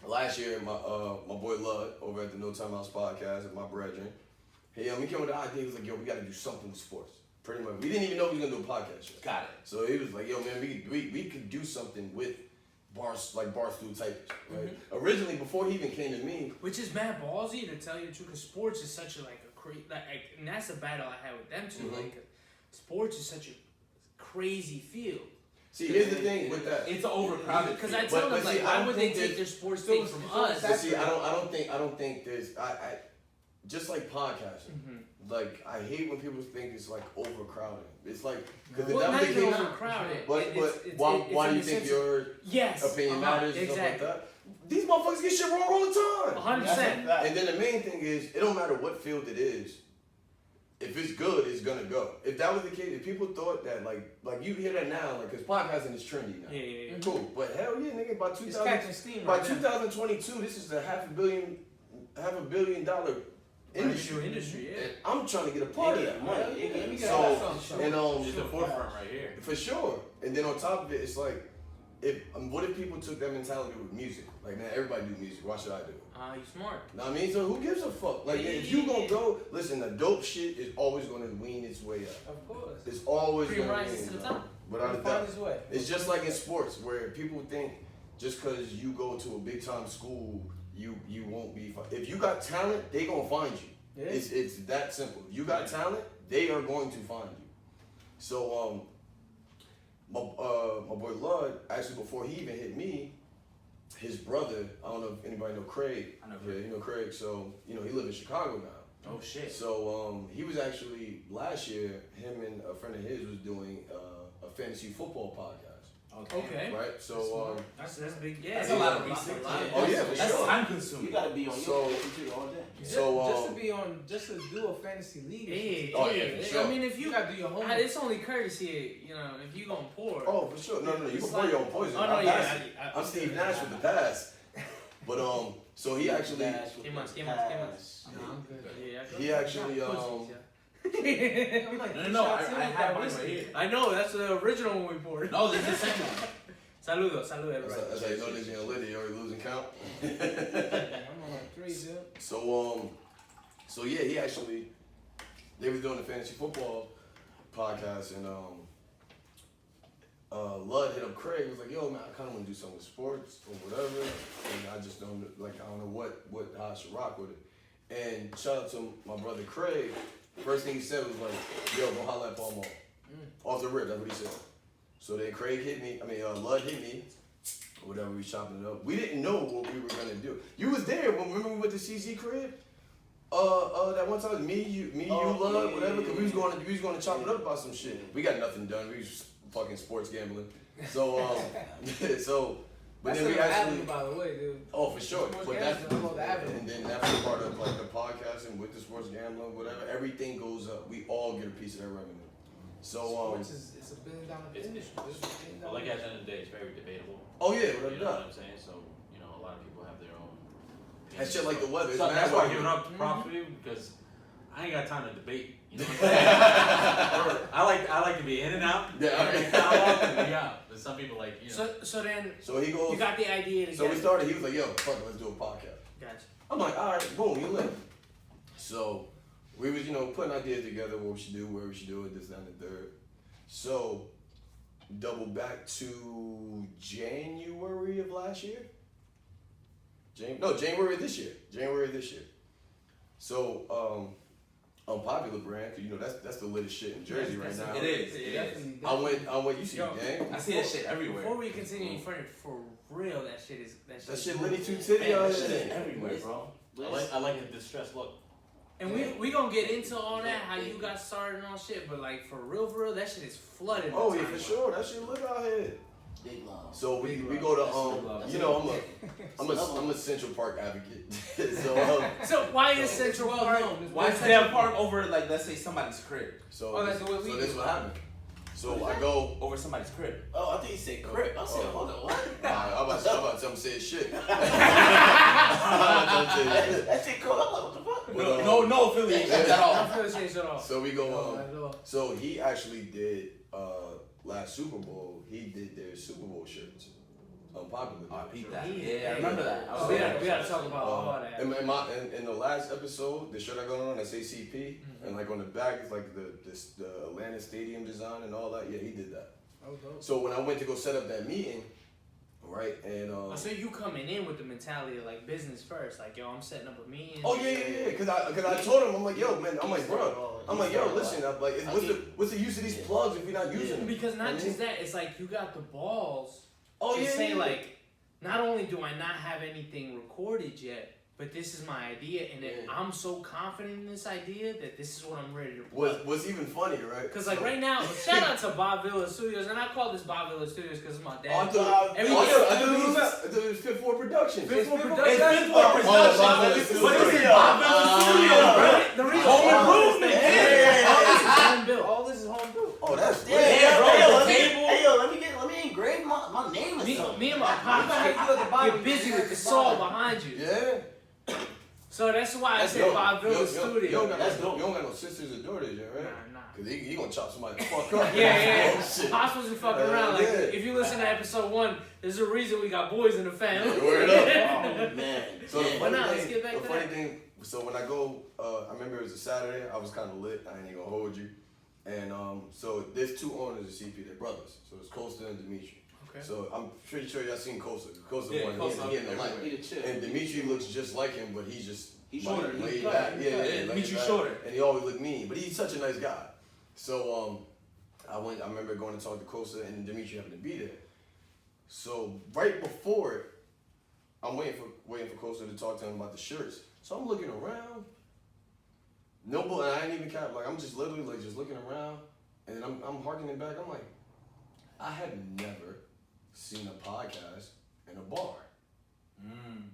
Speaker 4: last year my boy Lud over at the NoTimeouts podcast and my brethren, he came with the idea. He was like, yo, we gotta do something with sports. Pretty much, we didn't even know we was gonna do a podcast show.
Speaker 5: Got it.
Speaker 4: So he was like, yo, man, we could do something with Barstool type, right? Mm-hmm. Originally, before he even came to me,
Speaker 3: which is mad ballsy to tell you the truth, because sports is such a crazy, and that's the battle I had with them too.
Speaker 4: Mm-hmm.
Speaker 3: Sports is such a crazy field.
Speaker 4: See, here's the thing with that.
Speaker 5: It's an overcrowded.
Speaker 3: Because I tell them, why would they take their sports thing from us?
Speaker 4: But see, I don't think there's. just like podcasting. Like I hate when people think it's like overcrowded. It's like because if
Speaker 3: Well,
Speaker 4: that
Speaker 3: not
Speaker 4: was the
Speaker 3: even
Speaker 4: case,
Speaker 3: overcrowded.
Speaker 4: but why do you think your
Speaker 3: Yes.
Speaker 4: opinion matters and
Speaker 3: Exactly.
Speaker 4: stuff like that? These motherfuckers get shit wrong all the time.
Speaker 3: 100%.
Speaker 4: And then the main thing is, it don't matter what field it is. If it's good, it's gonna go. If that was the case, if people thought that, like you hear that now, like, cause podcasting is trendy now.
Speaker 3: Yeah.
Speaker 4: Cool, but hell yeah, nigga, by
Speaker 2: It's catching steam
Speaker 4: by
Speaker 2: right now.
Speaker 4: 2022, this is a $500 million industry.
Speaker 3: Industry, yeah.
Speaker 4: And I'm trying to get a part of that.
Speaker 2: Yeah,
Speaker 4: Right?
Speaker 2: yeah, we got
Speaker 4: So,
Speaker 2: something.
Speaker 4: and
Speaker 7: It's the forefront right here.
Speaker 4: for sure. And then on top of it, it's like, what if people took that mentality with music? Like, man, everybody do music. Why should I do it?
Speaker 3: You smart.
Speaker 4: Know what I mean? So who gives a fuck? Like, if you gonna go, listen, the dope shit is always gonna wean its way up.
Speaker 2: Of course.
Speaker 4: It's always
Speaker 3: Cream
Speaker 4: gonna
Speaker 3: rises
Speaker 4: wean
Speaker 3: to the
Speaker 4: up.
Speaker 3: top.
Speaker 4: Without a
Speaker 2: Find
Speaker 4: doubt.
Speaker 2: his way.
Speaker 4: It's just like in sports where people think just because you go to a big time school, you won't be. If you got talent, they gonna find you.
Speaker 2: Yeah.
Speaker 4: It's that simple. If you got talent, they are going to find you. So my boy Lud, actually before he even hit me, his brother, I don't know if anybody know Craig.
Speaker 5: I know
Speaker 4: Yeah,
Speaker 5: Craig.
Speaker 4: you know Craig. So he live in Chicago now.
Speaker 5: Oh shit.
Speaker 4: So he was actually last year. Him and a friend of his was doing a fantasy football podcast.
Speaker 3: Okay.
Speaker 4: Right. So
Speaker 3: That's big. Yeah.
Speaker 5: That's a lot of research.
Speaker 4: Oh, yeah, for
Speaker 5: That's
Speaker 4: sure.
Speaker 5: time consuming.
Speaker 6: You gotta be on
Speaker 4: So-
Speaker 6: your computer all day.
Speaker 2: Just to do a fantasy league. and shit.
Speaker 3: Yeah.
Speaker 4: Oh, yeah, for sure.
Speaker 3: I mean, if
Speaker 2: You
Speaker 3: you,
Speaker 2: gotta do your homework.
Speaker 3: it's only courtesy, you know, if you gonna pour.
Speaker 4: oh, for sure. No. You
Speaker 3: It's
Speaker 4: can pour your own poison.
Speaker 3: Oh no,
Speaker 4: I'm
Speaker 3: yeah.
Speaker 4: Nash- I'm Steve Nash with the pass. But so he actually
Speaker 3: ¿Qué más? ¿Qué más?
Speaker 2: No, I'm good.
Speaker 3: Yeah.
Speaker 4: He actually,
Speaker 2: I'm like,
Speaker 5: No,
Speaker 2: shots
Speaker 5: I
Speaker 2: in with
Speaker 5: had
Speaker 2: that
Speaker 5: mine
Speaker 2: whiskey.
Speaker 5: right here.
Speaker 3: I know that's the original one we poured.
Speaker 5: No, this is the second one.
Speaker 3: Salud,
Speaker 4: that's
Speaker 3: everybody.
Speaker 4: how you know niggas in Liddy already losing count.
Speaker 2: I'm on like 3, dude.
Speaker 4: So yeah, he actually they was doing a fantasy football podcast and Lud hit up Craig, was like, yo man, I kinda wanna do something with sports or whatever. And I just don't I don't know how I should rock with it. And shout out to my brother Craig. First thing he said was like, yo, go holla at Paul Mall. Off the rip, that's what he said. So then Craig hit me, Lud hit me, or whatever, we was chopping it up. We didn't know what we were gonna do. You was there when remember we went to CZ crib? That one time, me, you, Lud, whatever, cause we was going to chop it up about some shit. We got nothing done, we was just fucking sports gambling. So, but
Speaker 2: That's
Speaker 4: then we
Speaker 2: the
Speaker 4: actually,
Speaker 2: avenue, by the way, dude.
Speaker 4: oh, for sure.
Speaker 2: Sports
Speaker 4: But
Speaker 2: gambling is the avenue.
Speaker 4: and then that's a part of like the podcasting with the sports gambling, whatever. Everything goes up. We all get a piece of that revenue. So
Speaker 2: Sports is it's $1 billion
Speaker 7: It's-
Speaker 2: industry. It's $1 billion
Speaker 7: But like at the end of the day, it's very debatable.
Speaker 4: oh yeah,
Speaker 7: You
Speaker 4: whatever.
Speaker 7: know what I'm saying? So, you know, a lot of people have their own.
Speaker 4: That shit like the weather.
Speaker 7: So
Speaker 4: it's
Speaker 7: that's
Speaker 4: mad
Speaker 7: why I
Speaker 4: weather.
Speaker 7: give it up to props for you because I ain't got time to debate. You know what I'm saying? I like to be in and out.
Speaker 4: Yeah,
Speaker 7: I
Speaker 4: okay.
Speaker 7: make time off and be out. But some people like, you know.
Speaker 3: So then
Speaker 4: So he goes.
Speaker 3: you got the idea to
Speaker 4: So we
Speaker 3: get.
Speaker 4: started. He was like, "Yo, fuck it, let's do a podcast."
Speaker 3: Gotcha.
Speaker 4: I'm like, "All right, boom, you live." So we was, putting ideas together, what we should do, where we should do it, this, that, and the third. So double back to January of last year. January of this year. So Unpopular brand, 'cause that's the latest shit in Jersey right now.
Speaker 5: It is.
Speaker 2: Definitely.
Speaker 4: I went. You see
Speaker 3: Yo,
Speaker 4: the gang?
Speaker 5: I see that shit everywhere.
Speaker 3: Before we continue further, for real, that shit is
Speaker 4: That shit Liddy Two Titty
Speaker 5: Man,
Speaker 4: out
Speaker 5: that shit is
Speaker 4: here.
Speaker 5: everywhere, bro.
Speaker 7: I like the distressed look.
Speaker 3: And we gonna get into all that, how you got started and all shit, but like for real, that shit is flooded.
Speaker 4: Oh
Speaker 3: the
Speaker 4: yeah, for
Speaker 3: timeline.
Speaker 4: sure. That shit lit out here.
Speaker 6: Big love.
Speaker 4: So we
Speaker 2: Big
Speaker 4: go
Speaker 2: love.
Speaker 4: to I'm a Central Park advocate. So
Speaker 3: So why is Central
Speaker 2: well
Speaker 3: Park?
Speaker 2: known.
Speaker 5: Why is Central Park over, like, let's say somebody's crib?
Speaker 2: Oh, that's the way we
Speaker 4: so
Speaker 2: do
Speaker 4: this
Speaker 2: it.
Speaker 4: what happened. So I go.
Speaker 5: Over somebody's crib.
Speaker 6: Oh, I think you said crib. I said, hold on, what?
Speaker 4: I'm about to tell him say shit.
Speaker 6: That shit cool. I'm like, what the fuck?
Speaker 5: No affiliation at all.
Speaker 3: I don't feel the change at all.
Speaker 4: So we
Speaker 2: No,
Speaker 4: go.
Speaker 2: not at all.
Speaker 4: So he actually did last Super Bowl. He did their Super Bowl shirts. Unpopular.
Speaker 5: Oh, I beat that. Yeah, I remember that. I was
Speaker 3: We
Speaker 5: there.
Speaker 3: gotta talk about all that.
Speaker 4: In the last episode, the shirt I got on, that's ACP, and like on the back it's like the Atlanta Stadium design and all that. Yeah, he did that.
Speaker 2: Oh, dope.
Speaker 4: So when I went to go set up that meeting, right, and
Speaker 3: So you coming in with the mentality of like business first, like yo, I'm setting up a meeting.
Speaker 4: oh yeah, cause I told him, I'm like, yo, man, I'm like, bro, I'm like, yo, listen, I'm like, what's the use of these plugs if you're not using them?
Speaker 3: Because not
Speaker 4: I mean-
Speaker 3: just that, it's like you got the balls
Speaker 4: Oh
Speaker 3: to
Speaker 4: yeah,
Speaker 3: say
Speaker 4: yeah.
Speaker 3: like, not only do I not have anything recorded yet, but this is my idea, and then I'm so confident in this idea that this is what I'm ready to put.
Speaker 4: What's even funnier, right?
Speaker 3: Because like right now, shout out to Bob Villa Studios, and I call this Bob Villa Studios because it's my
Speaker 4: I
Speaker 3: dad.
Speaker 4: thought it was Fifth Floor Production.
Speaker 3: Fifth Floor
Speaker 7: It's
Speaker 3: Production.
Speaker 7: Fifth Floor Production. What is it? Bob Villa Studios, bro.
Speaker 3: The reason
Speaker 7: Home improvement.
Speaker 3: all this is home built. All this is home built.
Speaker 4: Oh, that's
Speaker 7: Yeah, bro.
Speaker 6: Hey, yo, let me engrave my name or something.
Speaker 3: Me and my pops get busy with the saw behind you.
Speaker 4: Yeah.
Speaker 3: So that's why I said Bob Villa Studios.
Speaker 4: You don't got
Speaker 6: That's dope.
Speaker 4: you don't got no sisters or daughters yet, right?
Speaker 3: Nah.
Speaker 4: Cause he gonna chop somebody the fuck up.
Speaker 3: Yeah.
Speaker 4: Oh, shit.
Speaker 3: Pops wasn't fucking around. Like,
Speaker 4: Yeah.
Speaker 3: if you listen to episode 1, there's a reason we got boys in the family.
Speaker 4: Word up.
Speaker 6: Oh man.
Speaker 4: So the
Speaker 6: Yeah.
Speaker 4: funny
Speaker 3: now, let's
Speaker 4: thing,
Speaker 3: get back
Speaker 4: the
Speaker 3: to
Speaker 4: funny
Speaker 3: that.
Speaker 4: thing. So when I go, I remember it was a Saturday. I was kind of lit. I ain't even gonna hold you. And so there's 2 owners of CP. They're brothers. So it's Costa and Dimitri.
Speaker 3: Okay.
Speaker 4: So I'm pretty sure y'all seen Costa. Costa
Speaker 7: Yeah,
Speaker 4: one.
Speaker 7: Costa,
Speaker 4: He in the light.
Speaker 6: He the chill.
Speaker 4: And Dimitri looks just like him, but he's just
Speaker 6: He's
Speaker 4: like,
Speaker 6: shorter.
Speaker 4: laid
Speaker 6: He's
Speaker 4: back.
Speaker 6: cut.
Speaker 4: Yeah,
Speaker 7: Yeah, Dimitri's
Speaker 4: back.
Speaker 7: shorter.
Speaker 4: And he always looked mean, but he's such a nice guy. So I remember going to talk to Costa, and Dimitri happened to be there. So right before it, I'm waiting for Costa to talk to him about the shirts. So I'm looking around. No, but I ain't even cap. Like I'm just literally like just looking around, and then I'm harkening back. I'm like, I have never seen a podcast in a bar.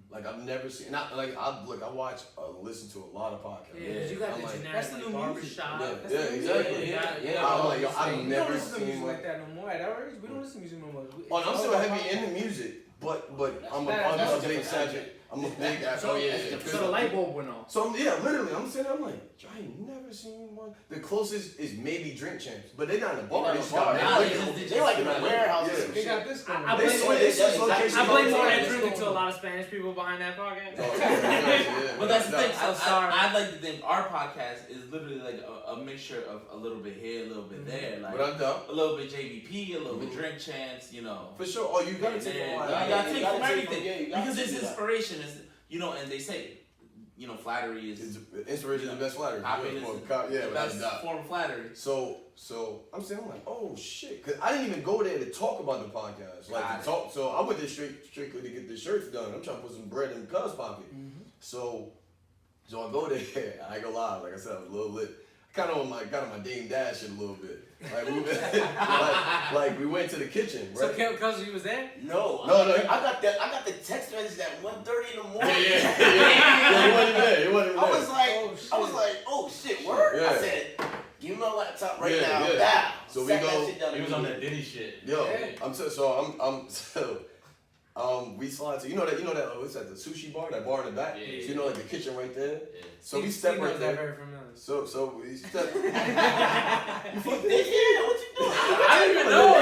Speaker 4: Like I've never seen. Not like I watch, listen to a lot of podcasts.
Speaker 3: Yeah, 'cause you got
Speaker 4: I'm
Speaker 3: the
Speaker 4: like,
Speaker 3: generic
Speaker 2: that's the
Speaker 3: like,
Speaker 2: new
Speaker 3: barbershop.
Speaker 4: Yeah, exactly. I'm like, yo, I've
Speaker 2: We don't
Speaker 4: never
Speaker 2: listen to music
Speaker 4: seen
Speaker 2: like that no more. At our age, we don't listen to music no more.
Speaker 4: Oh, no, I'm still heavy in the music, but I'm a big saturated. I'm a big.
Speaker 3: So,
Speaker 4: Oh yeah.
Speaker 3: so the light bulb went off.
Speaker 4: So literally, I'm sitting there, I'm like, I ain't never seen one. The closest is maybe Drink Champs, but they're not in a bar. They just got
Speaker 6: Nah,
Speaker 4: liquor.
Speaker 6: they like in a warehouse.
Speaker 4: Yeah.
Speaker 2: They got this going.
Speaker 3: I
Speaker 4: They
Speaker 3: blame
Speaker 4: switch this location.
Speaker 3: I blame more
Speaker 4: all the
Speaker 3: that
Speaker 4: time.
Speaker 3: drinking to a lot of Spanish people behind that podcast.
Speaker 4: Oh, yeah.
Speaker 5: But that's the thing.
Speaker 3: So sorry.
Speaker 5: I'd like to think our podcast is literally like a mixture of a little bit here, a little bit there, like
Speaker 4: But I'm down.
Speaker 5: a little bit JVP, a little bit Drink Champs, you know.
Speaker 4: For sure. Oh, you gotta
Speaker 5: And
Speaker 4: take
Speaker 5: then-
Speaker 4: a while.
Speaker 5: you gotta take from
Speaker 6: gotta take
Speaker 5: everything
Speaker 6: from- yeah, you gotta
Speaker 5: because it's
Speaker 6: take that.
Speaker 5: inspiration. Is and they say, flattery is
Speaker 4: Inspiration is the best flattery.
Speaker 5: copying is the best form of flattery.
Speaker 4: So I'm saying, I'm like, oh shit, cause I didn't even go there to talk about the podcast, like
Speaker 5: Got
Speaker 4: to talk. So I went there strictly to get the shirts done. I'm trying to put some bread in Kelz pocket. So I go there. I ain't gonna lie, like I said, I was a little lit. Kind of got on my Dame Dash shit a little bit. Like we like we went to the kitchen,
Speaker 3: So
Speaker 4: right?
Speaker 3: because you was there?
Speaker 6: No.
Speaker 4: No.
Speaker 6: I got the text message at 1:30 in the morning.
Speaker 4: Yeah, he wasn't even there. He wasn't even
Speaker 6: I
Speaker 4: there.
Speaker 6: was like, oh shit, word.
Speaker 4: Yeah.
Speaker 6: I said, give me my laptop right
Speaker 4: Yeah,
Speaker 6: now.
Speaker 4: yeah.
Speaker 6: Now.
Speaker 4: So we
Speaker 6: Sat that
Speaker 4: go-
Speaker 6: shit down
Speaker 7: He was on that
Speaker 6: immediately.
Speaker 7: Diddy shit.
Speaker 4: We slide to you know that what's that, the sushi bar, that bar in the back.
Speaker 7: Yeah.
Speaker 4: So you know like the kitchen right there.
Speaker 7: Yeah.
Speaker 4: So we
Speaker 3: Steve
Speaker 4: step right
Speaker 3: knows that
Speaker 4: there.
Speaker 3: very familiar.
Speaker 4: So we step.
Speaker 6: Yeah, what you doing?
Speaker 3: I didn't even know.
Speaker 6: I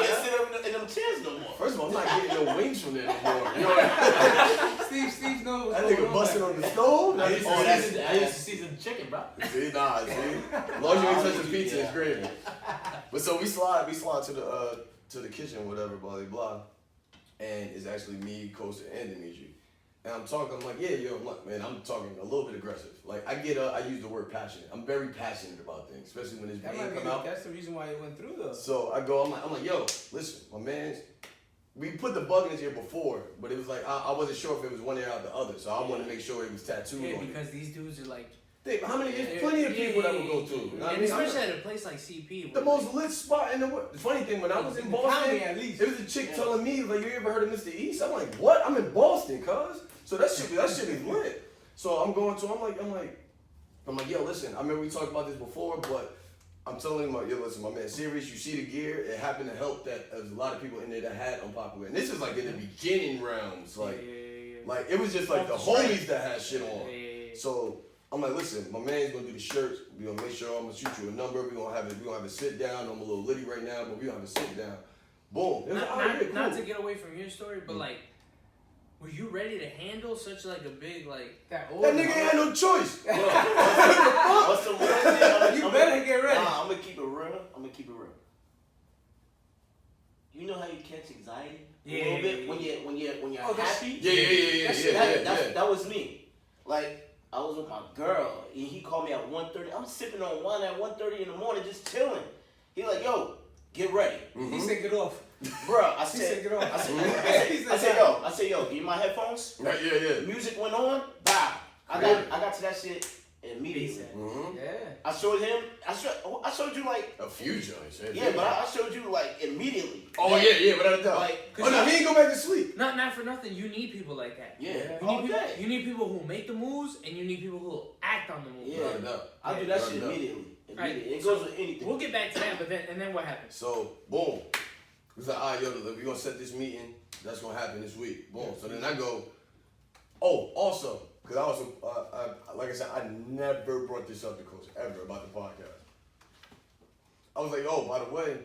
Speaker 6: can't sit up in them chairs no more.
Speaker 4: First of all, I'm not getting no wings from there anymore. You know,
Speaker 2: Steve knows.
Speaker 4: that nigga busting on the stove.
Speaker 7: I used
Speaker 6: that's-
Speaker 7: to season chicken, bro.
Speaker 4: See, nah, see. As long as you ain't touch the pizza, it's gravy. But so we slide to the kitchen, whatever, blah blah blah, and it's actually me, Costa, and Dimitri. And I'm like, I'm talking a little bit aggressive. Like I use the word passionate. I'm very passionate about things, especially when this
Speaker 2: That
Speaker 4: game
Speaker 2: might be
Speaker 4: come out.
Speaker 2: that's the reason why it went through though.
Speaker 4: So I go, I'm like, yo, listen, my man's. We put the bug in here before, but it was like I wasn't sure if it was one ear out the other, so I wanted to make sure it was tattooed
Speaker 3: Yeah,
Speaker 4: on it.
Speaker 3: because these dudes are like.
Speaker 4: How many? There's plenty of people that would go to. You know what I
Speaker 3: And
Speaker 4: mean?
Speaker 3: especially at a place like CP.
Speaker 4: The most lit spot in the world. The funny thing, when I was in Boston,
Speaker 2: County, at least.
Speaker 4: it was a chick telling me, like, you ever heard of Mr. East? I'm like, what? I'm in Boston, cuz. So that shit is lit. So I'm going to, I'm like, yo, listen, I remember we talked about this before, but I'm telling him, yo, listen, my man, serious, you see the gear, it happened to help that there's a lot of people in there that had Unpopular. And this is like in the beginning rounds, like it was just like the homies that had shit on. So I'm like, listen, my man's gonna do the shirts. We gonna make sure I'm gonna shoot you a number. We gonna have a sit down. I'm a little litty right now, but we gonna have a sit down. Boom. It was like,
Speaker 3: Not
Speaker 4: cool.
Speaker 3: to get away from your story, but like, were you ready to handle such like a big like
Speaker 2: That
Speaker 4: That nigga ain't had no choice.
Speaker 6: What's the real thing?
Speaker 2: You better get ready.
Speaker 6: Nah, I'm gonna keep it real. You know how you catch anxiety a little bit when you're happy.
Speaker 4: Yeah.
Speaker 6: That was me. Like I was with my girl and he called me at 1:30. I'm sipping on wine at 1:30 in the morning, just chilling. He like, yo, get ready.
Speaker 2: He said get off.
Speaker 6: Bro, I
Speaker 2: He said,
Speaker 6: said,
Speaker 2: get off.
Speaker 6: I said, yo, give me my headphones.
Speaker 4: Yeah.
Speaker 6: Music went on. Bow. I got to that shit immediately.
Speaker 4: Mm-hmm.
Speaker 2: Yeah.
Speaker 6: I showed him. I showed you like.
Speaker 4: A few joints.
Speaker 6: Yeah, but I showed you like immediately.
Speaker 4: Oh yeah, without a doubt.
Speaker 6: Like,
Speaker 4: Oh no, he ain't go back to sleep.
Speaker 3: Not for nothing. You need people like that.
Speaker 6: yeah.
Speaker 3: You need people who make the moves, and you need people who act on the moves.
Speaker 6: Yeah.
Speaker 4: Without a doubt.
Speaker 6: I do that
Speaker 4: Without a
Speaker 6: shit
Speaker 4: doubt.
Speaker 6: immediately.
Speaker 3: Right.
Speaker 6: It goes with anything.
Speaker 3: We'll get back to that, but then what happens?
Speaker 4: So boom, it's like, all right, yo, we gonna set this meeting. That's gonna happen this week. Boom. So then I go. Oh, also, because I also, like I said, I never brought this up to Coach ever about the podcast. I was like, oh, by the way,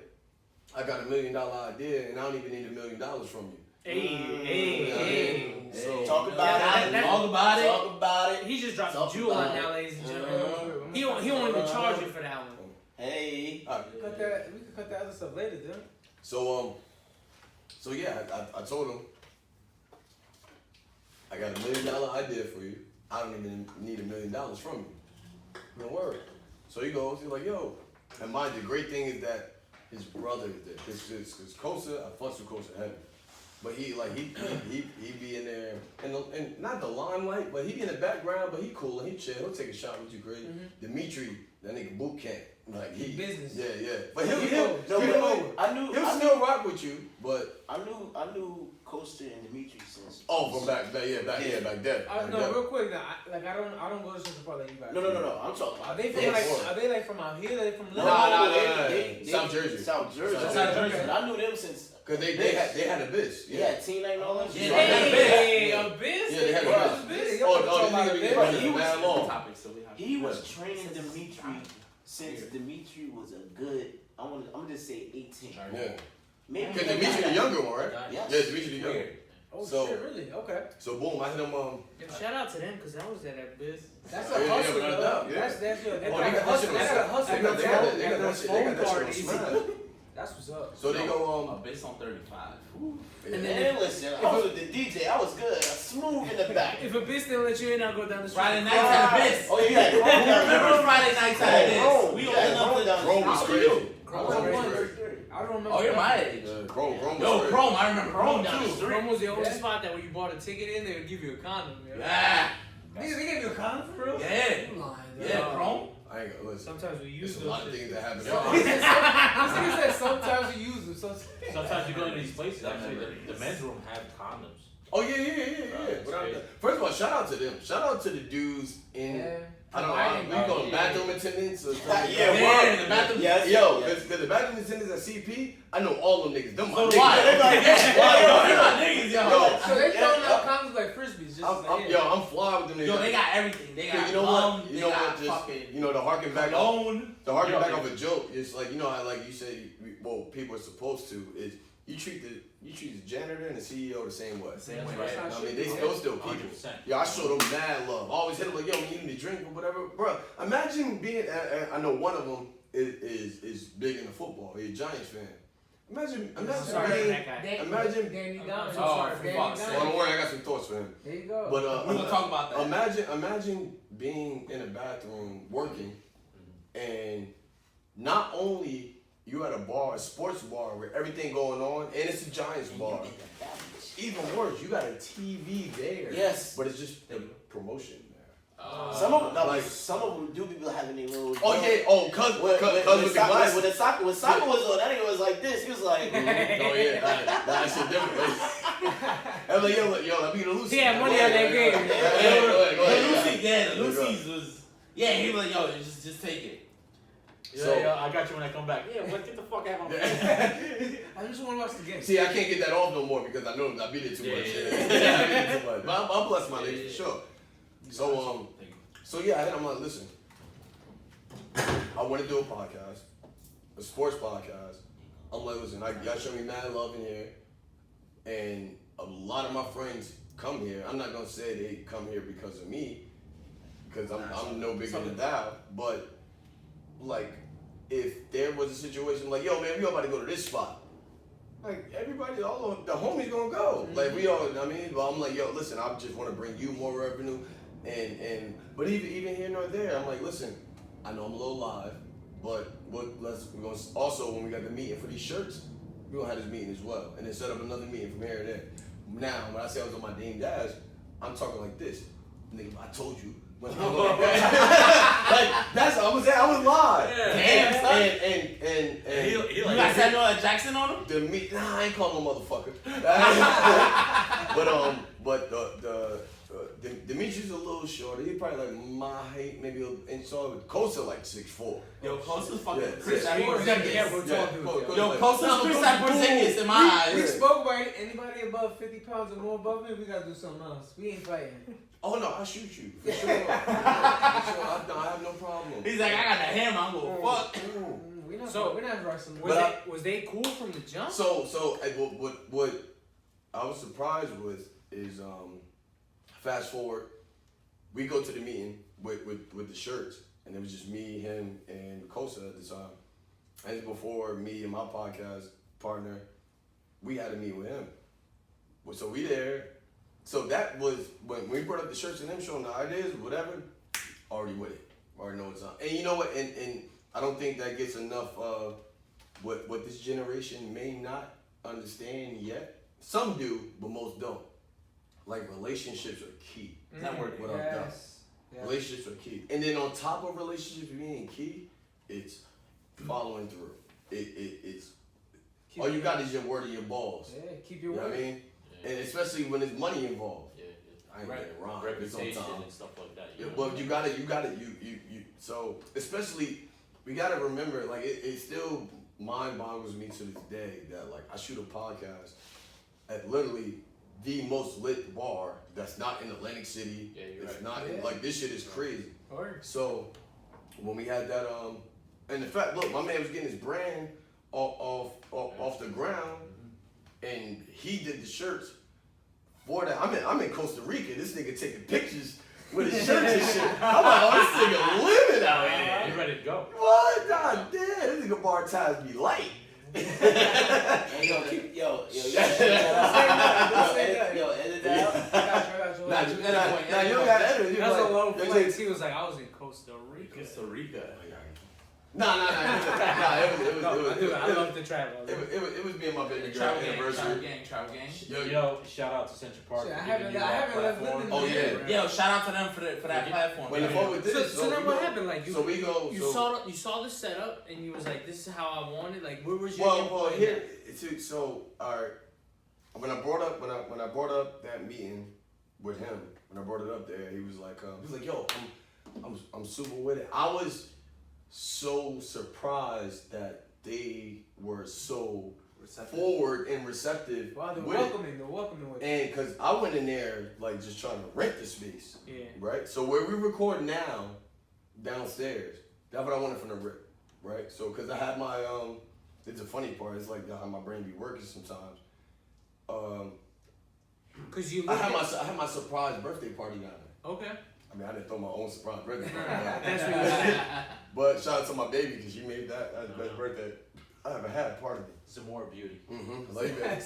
Speaker 4: I got $1 million idea, and I don't even need $1 million from you.
Speaker 3: Hey.
Speaker 4: So
Speaker 6: Talk about it. Talk about it.
Speaker 3: He just dropped
Speaker 6: Talk
Speaker 3: a jewel on
Speaker 6: about
Speaker 3: now, ladies and gentlemen. He won't even charge you for that one.
Speaker 6: Hey.
Speaker 4: all right.
Speaker 2: We can cut that other stuff later, dude.
Speaker 4: So yeah, I told him I got $1 million idea for you. I don't even need $1 million from you. No word. So he goes, he's like, yo. And mind you, the great thing is that his brother is there. Cause Kosa, I fucks with Kosa heavy. But he be in there, and not the limelight, but he be in the background, but he cool and he chill. He'll take a shot with you, crazy. Dimitri, that nigga boot camp. Like he
Speaker 2: Business.
Speaker 4: Yeah. But he'll
Speaker 6: I
Speaker 4: still rock with you, but
Speaker 6: I knew Costa and Dimitri since.
Speaker 4: from back then. Back then.
Speaker 2: No, real quick. Now, I don't go to Central Park like you guys.
Speaker 6: No. I'm talking
Speaker 2: Are
Speaker 6: about.
Speaker 2: they from are they from out here? Are they from
Speaker 4: Nah,
Speaker 6: they
Speaker 4: South Jersey.
Speaker 6: South Jersey.
Speaker 7: South Jersey.
Speaker 6: I knew them since.
Speaker 4: Cause they had a bitch.
Speaker 6: Yeah, Teen Night and all that shit.
Speaker 3: Hey, a biz?
Speaker 4: Yeah, they had a bitch.
Speaker 6: Bro,
Speaker 4: he was mad long.
Speaker 6: He was training Dimitri since Dimitri was a good. I'm gonna just say 18.
Speaker 4: Yeah.
Speaker 6: Maybe.
Speaker 4: Cause Dimitri the younger one, right?
Speaker 6: Yes.
Speaker 4: Yeah, Dimitri the younger.
Speaker 2: Oh
Speaker 4: So-
Speaker 2: shit, really? Okay.
Speaker 4: So boom, I hit him.
Speaker 3: Shout out to them, because I was at that biz.
Speaker 2: That's
Speaker 4: Yeah,
Speaker 2: a hustle,
Speaker 4: without a
Speaker 2: though.
Speaker 4: doubt, yeah.
Speaker 2: That's
Speaker 4: Oh, they
Speaker 2: a
Speaker 4: got that shit on
Speaker 2: hustle.
Speaker 4: They got that
Speaker 2: Those
Speaker 4: shit.
Speaker 2: phone
Speaker 4: They got that shit on
Speaker 2: parties.
Speaker 4: Smash.
Speaker 2: That's what's up.
Speaker 4: So they go
Speaker 5: Based on 35.
Speaker 6: And then listen, I was with the DJ. I was good. I was smooth in the back.
Speaker 3: If a bitch didn't let you in, I'll go down the street.
Speaker 5: Friday nights had a biz.
Speaker 6: Oh yeah.
Speaker 5: Remember Friday nights had a biz?
Speaker 6: Bro,
Speaker 5: We
Speaker 6: we
Speaker 5: opened up
Speaker 6: got
Speaker 5: the.
Speaker 4: Chrome was crazy.
Speaker 2: Chrome
Speaker 4: Chrome
Speaker 2: was
Speaker 4: was
Speaker 2: crazy.
Speaker 4: crazy.
Speaker 2: I don't remember.
Speaker 5: Oh, you're my age.
Speaker 4: Chrome was
Speaker 5: Yo,
Speaker 4: crazy.
Speaker 5: Chrome, I remember Chrome
Speaker 3: Chrome
Speaker 5: too.
Speaker 3: Chrome was the only
Speaker 2: Yeah.
Speaker 3: spot that when you bought a ticket in, they would give you a condom.
Speaker 5: Yeah.
Speaker 2: Nigga, they gave you a condom for real?
Speaker 5: Yeah.
Speaker 2: You lying, dude.
Speaker 5: Yeah, Chrome.
Speaker 4: I ain't gonna listen.
Speaker 3: Sometimes we use
Speaker 4: There's a
Speaker 3: those
Speaker 4: lot of
Speaker 3: shit.
Speaker 4: things that happen.
Speaker 2: This nigga said sometimes you use them.
Speaker 7: Sometimes you go into these places, actually, the men's room have condoms.
Speaker 4: Oh yeah. Without that. First of all, shout out to them. Shout out to the dudes in.
Speaker 2: Yeah.
Speaker 4: I don't know. We call them bathroom attendants or something.
Speaker 5: Yeah, the bathroom.
Speaker 6: Yes.
Speaker 4: Yo, cause the bathroom attendants at CP, I know all them niggas. Them my
Speaker 5: So
Speaker 4: niggas.
Speaker 5: why?
Speaker 6: They're like,
Speaker 5: You're my niggas, yo.
Speaker 4: Yo,
Speaker 2: So they throwing out condoms like frisbees. Just
Speaker 4: I'm fly with them niggas.
Speaker 5: Yo, they got everything. They got
Speaker 4: You know
Speaker 5: lung,
Speaker 4: what?
Speaker 5: they
Speaker 4: You know
Speaker 5: got
Speaker 4: what? Just
Speaker 5: fucking
Speaker 4: to harken back
Speaker 5: cologne.
Speaker 4: to harken back off a joke. It's like how like you say, well, people are supposed to is you treat the janitor and the CEO the same way.
Speaker 5: Same way,
Speaker 2: That's
Speaker 5: right?
Speaker 2: how
Speaker 4: I mean,
Speaker 2: shit
Speaker 4: they
Speaker 2: is.
Speaker 4: still people.
Speaker 7: 100%.
Speaker 4: Yeah, I show them mad love. I always hit them like, yo, you need a drink or whatever, bro. Imagine being. I know one of them is big into football. He's a Giants fan. Imagine
Speaker 3: Sorry,
Speaker 4: being.
Speaker 3: that guy.
Speaker 4: Imagine-
Speaker 2: Danny
Speaker 3: I'm
Speaker 2: Dimes.
Speaker 3: so
Speaker 5: sorry,
Speaker 2: Danny
Speaker 5: for fuck's
Speaker 2: Dimes.
Speaker 4: Well, don't worry, I got some thoughts for him.
Speaker 2: There you go.
Speaker 4: But
Speaker 5: We're gonna talk about that.
Speaker 4: Imagine being in a bathroom working, and not only you at a bar, a sports bar where everything going on, and it's a Giants bar. Even worse, you got a TV there.
Speaker 6: Yes.
Speaker 4: But it's just the promotion there.
Speaker 6: Some of them do be having their little.
Speaker 4: Oh yeah. Oh, cuz with the glasses.
Speaker 6: When soccer was on, that nigga was like this. He was like.
Speaker 4: Oh yeah. That shit different. I'm like, yo, let me get a Lucy.
Speaker 3: He had money on that game.
Speaker 4: Go ahead.
Speaker 5: The Lucy's was. Yeah, he was like, yo, just take it.
Speaker 7: Yeah, I got you when I come back. Yeah, what? Get the fuck out of my face.
Speaker 2: I just want to watch the game.
Speaker 4: See, I can't get that off no more because I know I beat it too much. I beat it too much. But I'll bless my niggas for sure. So yeah, I'm like, listen, I want to do a podcast, a sports podcast. I'm like, listen, y'all show me mad love in here, and a lot of my friends come here. I'm not gonna say they come here because of me, because I'm no bigger than thou. But like, if there was a situation like, yo, man, we all about to go to this spot. Like everybody, all of the homies gonna go. Like we all, I mean, but I'm like, yo, listen, I just want to bring you more revenue, but even here nor there, I'm like, listen, I know I'm a little live, but we're gonna also when we got the meeting for these shirts, we gonna have this meeting as well, and then set up another meeting from here and there. Now, when I say I was on my Dame Dash, I'm talking like this. Nigga, I told you. Like, that's what I was saying. I was live.
Speaker 5: Yeah. Damn, son.
Speaker 4: And
Speaker 5: You got Samuel Jackson on him?
Speaker 4: Nah, I ain't calling no motherfucker. but Dimitri's a little shorter. He probably like my height, maybe an inch taller. But Kosa like 6'4".
Speaker 5: Yo, Kosa's fucking
Speaker 4: Yeah.
Speaker 5: Chris
Speaker 2: Yeah,
Speaker 5: Porzingis. Yo,
Speaker 4: like-
Speaker 5: Kosa's Chris Porzingis in my
Speaker 2: We
Speaker 5: eyes.
Speaker 2: spoke about it. Anybody above 50 pounds or more above me, we gotta do something else. We ain't fighting.
Speaker 4: Oh no, I'll shoot you for sure. For sure. I have no problem.
Speaker 5: He's like, I got the hammer. I'm going fuck.
Speaker 2: We're not wrestling.
Speaker 3: Was they cool from the jump?
Speaker 4: So what I was surprised with is fast forward, we go to the meeting with the shirts, and it was just me, him, and Kosa at the time. And before me and my podcast partner, we had a meeting with him. So we there. So that was when we brought up the shirts and them showing the ideas, whatever. Already with it. Already know what's up. And you know what? And I don't think that gets enough of what this generation may not understand yet. Some do, but most don't. Like relationships are key.
Speaker 5: Network.
Speaker 4: What I've done. Relationships are key. And then on top of relationships being key, it's following through. It's all you got is your word and your balls.
Speaker 2: Yeah, keep your
Speaker 4: You know
Speaker 2: word.
Speaker 4: what I mean? And especially when there's money involved.
Speaker 7: Yeah,
Speaker 4: I ain't getting it wrong. It's on
Speaker 7: reputation
Speaker 4: time.
Speaker 7: and stuff like that.
Speaker 4: Yeah, but you got it. So especially, we got to remember, like it still mind boggles me to this day that like I shoot a podcast at literally the most lit bar that's not in Atlantic City.
Speaker 7: Yeah, you're
Speaker 4: it's
Speaker 7: right.
Speaker 4: not in, like this shit is crazy.
Speaker 2: Or
Speaker 4: So when we had that and the fact, look, my man was getting his brand off the ground, and he did the shirts for that. I'm in Costa Rica. This nigga taking pictures with his shirts and shit. I'm like, oh, this nigga living out here.
Speaker 7: You ready to go?
Speaker 4: What? God damn, this nigga bar ties be light.
Speaker 6: Yo, edit that out.
Speaker 4: Nah, you don't got to edit.
Speaker 2: that's a low flex. He was like, I was in Costa Rica.
Speaker 5: Costa Rica.
Speaker 4: Nah.
Speaker 2: I love to travel.
Speaker 4: It was me and my baby girl
Speaker 5: Travel gang,
Speaker 4: anniversary.
Speaker 5: travel gang.
Speaker 7: Yo, shout out to Central Park.
Speaker 2: Shit,
Speaker 7: for
Speaker 2: I
Speaker 7: giving
Speaker 2: haven't
Speaker 7: you
Speaker 2: I
Speaker 7: that
Speaker 2: haven't left
Speaker 7: platform.
Speaker 2: Linden.
Speaker 4: Oh, yeah.
Speaker 5: Yo, shout out to them for that platform.
Speaker 4: When the fuck with this,
Speaker 2: So then
Speaker 4: we
Speaker 2: what
Speaker 4: go-
Speaker 2: happened? Like you,
Speaker 4: So we go.
Speaker 3: You saw the setup and you was like, this is how I want it. Like, where was your
Speaker 4: Well,
Speaker 3: input in
Speaker 4: here.
Speaker 3: that?
Speaker 4: So, alright. When I brought up that meeting with him, when I brought it up there, he was like, yo, I'm super with it. I was so surprised that they were so forward and receptive.
Speaker 2: Wow, they're
Speaker 4: with
Speaker 2: welcoming with it.
Speaker 4: And because I went in there like just trying to rent the space,
Speaker 2: Yeah.
Speaker 4: right? So where we record now, downstairs, that's what I wanted from the rip, right? So because I had my it's a funny part. It's like how my brain be working sometimes.
Speaker 3: Cause you
Speaker 4: I
Speaker 3: look
Speaker 4: had my surprise birthday party down there.
Speaker 3: okay.
Speaker 4: I mean, I didn't throw my own surprise birthday party.
Speaker 3: That's what you said.
Speaker 4: But shout out to my baby because she made that as the best birthday I ever had part of it.
Speaker 7: Some more beauty.
Speaker 4: Like that.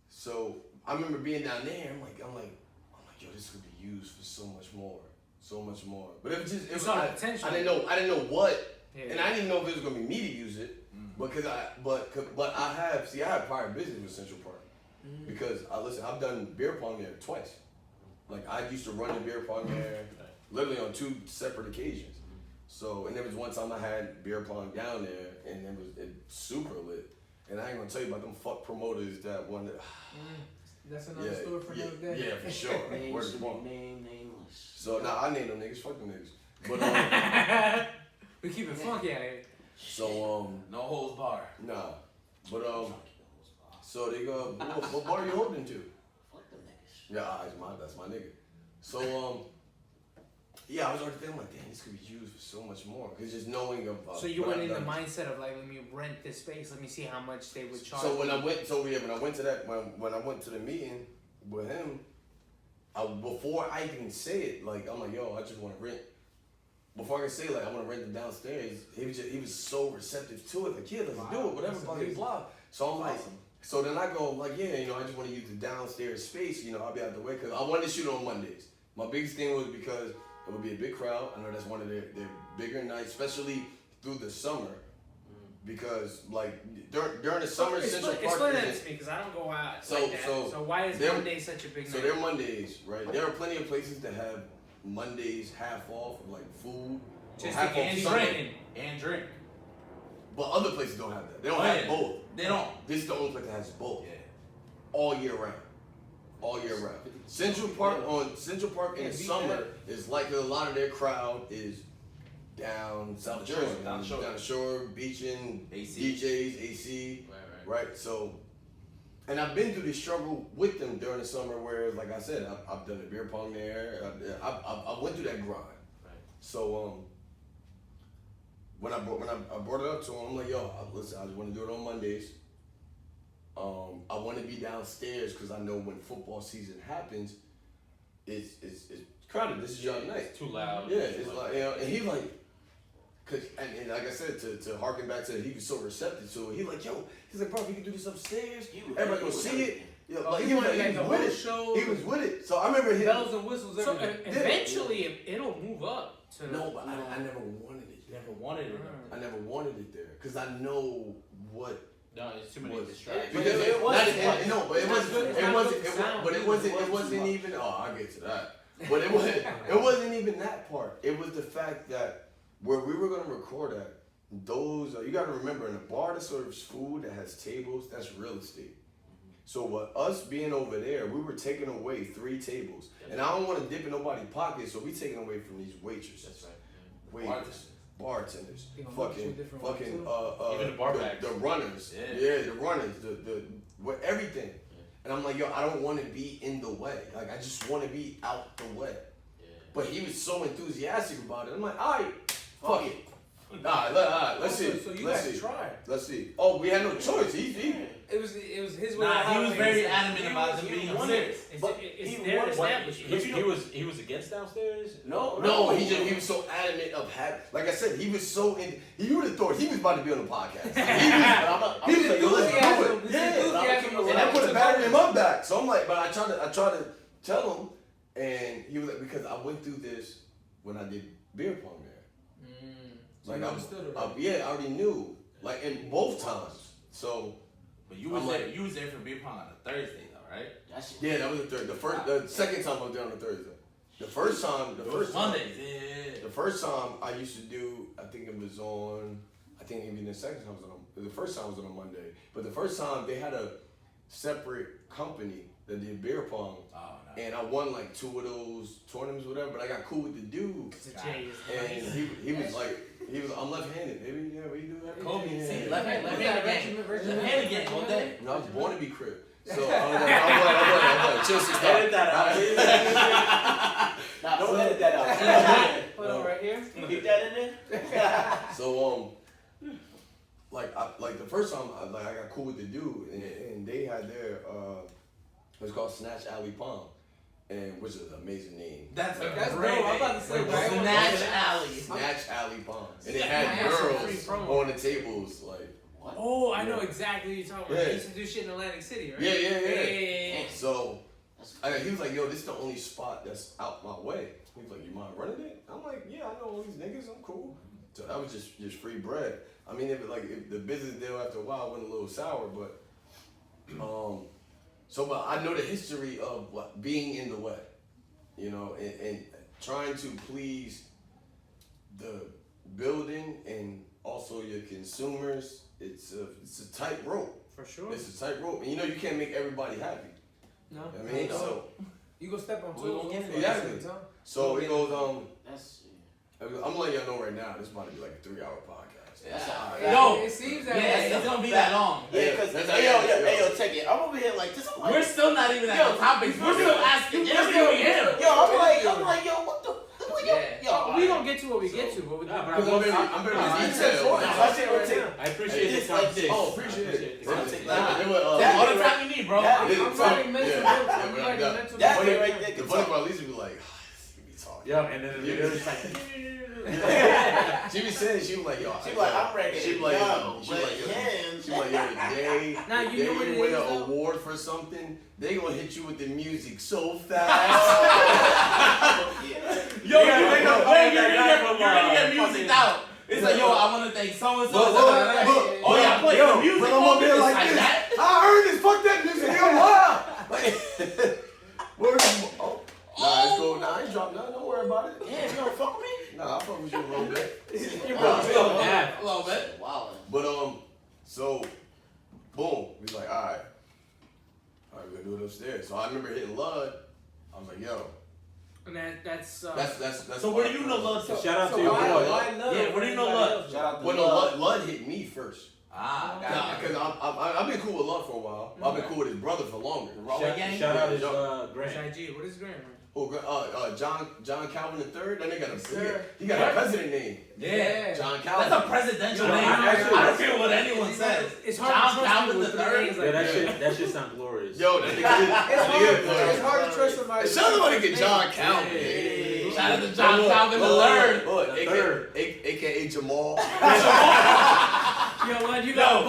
Speaker 4: So I remember being down there. I'm like, yo, this could be used for so much more. But it was just,
Speaker 3: You saw the potential.
Speaker 4: I didn't know what,
Speaker 3: Yeah.
Speaker 4: and I didn't know if it was gonna be me to use it, because I have prior business with Central Park, because I've done beer pong there twice. Like I used to run the beer pong there, literally on 2 separate occasions. So, and there was one time I had beer pong down there, and it super lit. And I ain't gonna tell you about them fuck promoters that wanted.
Speaker 2: That's another story for another day.
Speaker 4: Yeah, for sure. Where's the ball?
Speaker 6: Nameless.
Speaker 4: So I named them niggas. Fuck them niggas. But
Speaker 3: We keep it funky out here.
Speaker 4: so
Speaker 5: No holds bar.
Speaker 4: nah. But so they go. What bar you holding to?
Speaker 6: Fuck them niggas.
Speaker 4: Yeah, that's my nigga. So yeah, I was already feeling like, damn, this could be used for so much more. Cause just knowing about.
Speaker 3: So you
Speaker 4: what
Speaker 3: went
Speaker 4: I've
Speaker 3: in the
Speaker 4: done.
Speaker 3: mindset of like, let me rent this space. Let me see how much they would charge.
Speaker 4: So when I went to the meeting with him, before I even say it, like I'm like, yo, I just want to rent. Before I can say like I want to rent it downstairs, he was so receptive to it. Like, yeah, let's do it, whatever, blah blah blah. So I'm like, so then I go like, yeah, I just want to use the downstairs space. I'll be out the way because I wanted to shoot on Mondays. My biggest thing was because it would be a big crowd. I know that's one of their bigger nights, especially through the summer. because like during the summer, Central Park.
Speaker 3: Explain that to me, because I don't go out like that. So why is Monday such a big night?
Speaker 4: So they're Mondays, right? There are plenty of places that have Mondays half off, like food.
Speaker 3: Just
Speaker 4: half
Speaker 3: to
Speaker 4: off
Speaker 3: get
Speaker 4: Sunday.
Speaker 5: And drink.
Speaker 4: But other places don't have that. They don't have both.
Speaker 5: They don't.
Speaker 4: This is the only place that has both.
Speaker 5: Yeah.
Speaker 4: All year round. All year round. Central Park in the summer is like a lot of their crowd is down South Jersey, down the shore, beaching,
Speaker 5: AC.
Speaker 4: DJs, AC, right? So, and I've been through this struggle with them during the summer, where, like I said, I've done the beer pong there. I went through that grind.
Speaker 5: Right.
Speaker 4: So, when I brought it up to him, I'm like, yo, listen, I just want to do it on Mondays. I want to be downstairs because I know when football season happens, it's crowded. This is your night.
Speaker 7: It's too loud.
Speaker 4: Yeah, it's like, you know, and he like, and like I said, to harken back to, he was so receptive to it. He like, yo, he's like, bro, we can do this upstairs. Everybody gonna see it. Yeah, like, he was with it.
Speaker 2: Show.
Speaker 4: He was with it. So I remember him.
Speaker 2: Bells and whistles.
Speaker 3: So
Speaker 2: Everything.
Speaker 3: eventually it'll move up to.
Speaker 4: No, but I never wanted it.
Speaker 5: Never wanted it.
Speaker 4: I never wanted it there because I know what.
Speaker 7: No, it's too many
Speaker 4: Was-
Speaker 7: distractions.
Speaker 4: Because it wasn't. No, but it
Speaker 2: It
Speaker 4: wasn't even. Oh, I'll get to that. But it wasn't even that part. It was the fact that where we were gonna record at, those you got to remember, in a bar that serves food that has tables, that's real estate. So with us being over there, we were taking away 3 tables, and I don't want to dip in nobody's pockets, so we taking away from these waitresses.
Speaker 5: That's right.
Speaker 4: Waiters, bartenders,
Speaker 2: They gonna
Speaker 4: fucking,
Speaker 2: look at you a different way,
Speaker 7: Even the bar backs.
Speaker 4: the runners,
Speaker 5: Yeah.
Speaker 4: the runners, what everything. And I'm like, yo, I don't want to be in the way. Like, I just want to be out the way.
Speaker 5: Yeah.
Speaker 4: But he was so enthusiastic about it. I'm like, all right, fuck it. All right, let's see.
Speaker 2: So you
Speaker 4: let's
Speaker 2: guys
Speaker 4: see.
Speaker 2: tried.
Speaker 4: Let's see. Oh, we had no choice.
Speaker 2: It was his way.
Speaker 5: Nah, he was very
Speaker 2: He
Speaker 5: adamant about them being upstairs.
Speaker 3: It's their establishment.
Speaker 7: He was against downstairs?
Speaker 4: No, he was so adamant of having. Like I said, he was so in. You would have thought he was about to be on the podcast. He was like, yo, let's do it. Yeah, and I put a battery in my back. So I'm like, but I tried to tell him, and he was like, because I went through this when I did beer pong there. Like, I already knew. Like, in both times. So.
Speaker 5: But you was there. You was there for beer pong on a Thursday, though, right?
Speaker 4: Yeah, that was the third. The second time I was there on a Thursday. The first time.
Speaker 5: Mondays. Yeah.
Speaker 4: The first time I used to do, I think it was on. I think even the second time was on. The first time was on a Monday, but the first time they had a separate company that did beer pong, and I won like 2 of those tournaments, whatever. But I got cool with the dude, and he was like. I'm left-handed, baby. Yeah, what you do that?
Speaker 5: Kobe,
Speaker 4: yeah.
Speaker 5: see, left-handed game all day.
Speaker 4: No, I was born to be crib. So I'm like, chill, stop.
Speaker 6: Edit that out. Nah, don't edit that out.
Speaker 2: Put it right here.
Speaker 6: Keep that in there.
Speaker 4: So like the first time I got cool with the dude, and they had their it was called Snatch Alley Palm. And which is an amazing name.
Speaker 5: That's
Speaker 2: dope.
Speaker 5: great.
Speaker 2: I'm about to say, right?
Speaker 5: Snatch Alley.
Speaker 4: Snatch Alley Palm. And it had girls on the tables, like.
Speaker 6: What?
Speaker 3: Oh, I know exactly what you're talking about.
Speaker 4: Yeah.
Speaker 3: He used to do shit in Atlantic City, right?
Speaker 4: Yeah. So he was like, yo, this is the only spot that's out my way. He was like, you mind running it? I'm like, yeah, I know all these niggas, I'm cool. So that was just free bread. I mean, if the business deal after a while went a little sour, but but I know the history of being in the way, you know, and trying to please the building and also your consumers. It's a tight rope.
Speaker 3: For sure.
Speaker 4: It's a tight rope, and you know you can't make everybody happy.
Speaker 2: No.
Speaker 4: I mean, so
Speaker 2: You gonna step on
Speaker 6: We gonna
Speaker 2: toes.
Speaker 6: get it.
Speaker 4: Exactly. So it goes.
Speaker 6: That's
Speaker 4: I'm letting y'all know right now. This is about to be like a 3-hour podcast.
Speaker 6: that's all right.
Speaker 5: Yo,
Speaker 2: It seems that
Speaker 5: yeah,
Speaker 2: way.
Speaker 5: it's gonna be that long.
Speaker 6: Yeah, cause
Speaker 4: That's
Speaker 6: hey
Speaker 4: how-
Speaker 6: yo, check it. I'm over here like this. I'm like,
Speaker 5: We're still not even at
Speaker 6: Yo,
Speaker 5: the topics. We're still asking interviewing him.
Speaker 6: yo, I'm like, yo, what the? Yo,
Speaker 3: We don't get to what we get to, but we
Speaker 7: Nah,
Speaker 4: Because I'm very detailed.
Speaker 7: I appreciate this conversation.
Speaker 4: Oh, appreciate it.
Speaker 5: All the time you need, bro.
Speaker 2: I'm writing mental notes. I'm
Speaker 4: Yeah,
Speaker 2: writing
Speaker 4: yeah.
Speaker 2: mental
Speaker 6: That's
Speaker 2: notes.
Speaker 6: it right there.
Speaker 4: The funny part, Lisa be like, "You be talking."
Speaker 7: Yeah, and then they're just like,
Speaker 4: She be saying, she was like, yo.
Speaker 6: She like, I'm ready.
Speaker 4: She be like,
Speaker 6: yo,
Speaker 4: she be like, yo.
Speaker 6: him.
Speaker 4: She like, yo, they
Speaker 3: Now, you know what it
Speaker 4: win
Speaker 3: is,
Speaker 4: an
Speaker 3: though?
Speaker 4: award for something, they gonna hit you with the music so fast.
Speaker 5: Yo, you're gonna get music out. It's like, yo, I want to thank so and so.
Speaker 4: Look,
Speaker 5: Oh yeah, play the music.
Speaker 4: But I'm up there like this.
Speaker 5: that.
Speaker 4: I heard this. Fuck that music. Yo, wow. Like, where's oh. Nah, it's cool. Nah, I ain't dropped nothing. Don't worry about it.
Speaker 6: Yeah, you don't fuck with me?
Speaker 4: Nah, I fuck with you a little bit.
Speaker 5: A little bit.
Speaker 6: Wow.
Speaker 4: But so boom, we was like, all right, we're gonna do it upstairs. So I remember hitting Lud. I was like, yo,
Speaker 3: And that's
Speaker 5: So where do you know Lud?
Speaker 7: Shout out to your boy.
Speaker 2: Why Lud?
Speaker 5: Yeah, where do you know Lud?
Speaker 6: Shout out to
Speaker 4: well, no, Lud hit me first.
Speaker 5: Ah,
Speaker 4: Nah, because I've been cool with Lud for a while. I've been cool with his brother for longer.
Speaker 7: Shout out his
Speaker 3: What's
Speaker 7: grand.
Speaker 3: IG? What is Grant?
Speaker 4: Oh, John Calvin III. That nigga got
Speaker 2: Sir.
Speaker 4: he got a president name.
Speaker 5: Yeah.
Speaker 4: John
Speaker 5: That's
Speaker 4: Calvin.
Speaker 5: a presidential
Speaker 7: Yo,
Speaker 5: name.
Speaker 7: actually-
Speaker 5: I don't care what anyone says.
Speaker 3: It's
Speaker 5: John
Speaker 3: hard to trust
Speaker 5: Calvin
Speaker 3: people with
Speaker 5: the
Speaker 3: three names
Speaker 5: third.
Speaker 3: like
Speaker 7: Yeah,
Speaker 3: that.
Speaker 7: that shit sound glorious.
Speaker 4: Yo, that nigga.
Speaker 2: It's hard to trust somebody.
Speaker 4: Somebody get John Calvin.
Speaker 5: Hey. Shout out to John Calvin the third.
Speaker 4: Look,
Speaker 7: The third.
Speaker 4: AKA Jamal.
Speaker 3: Yo, what you got?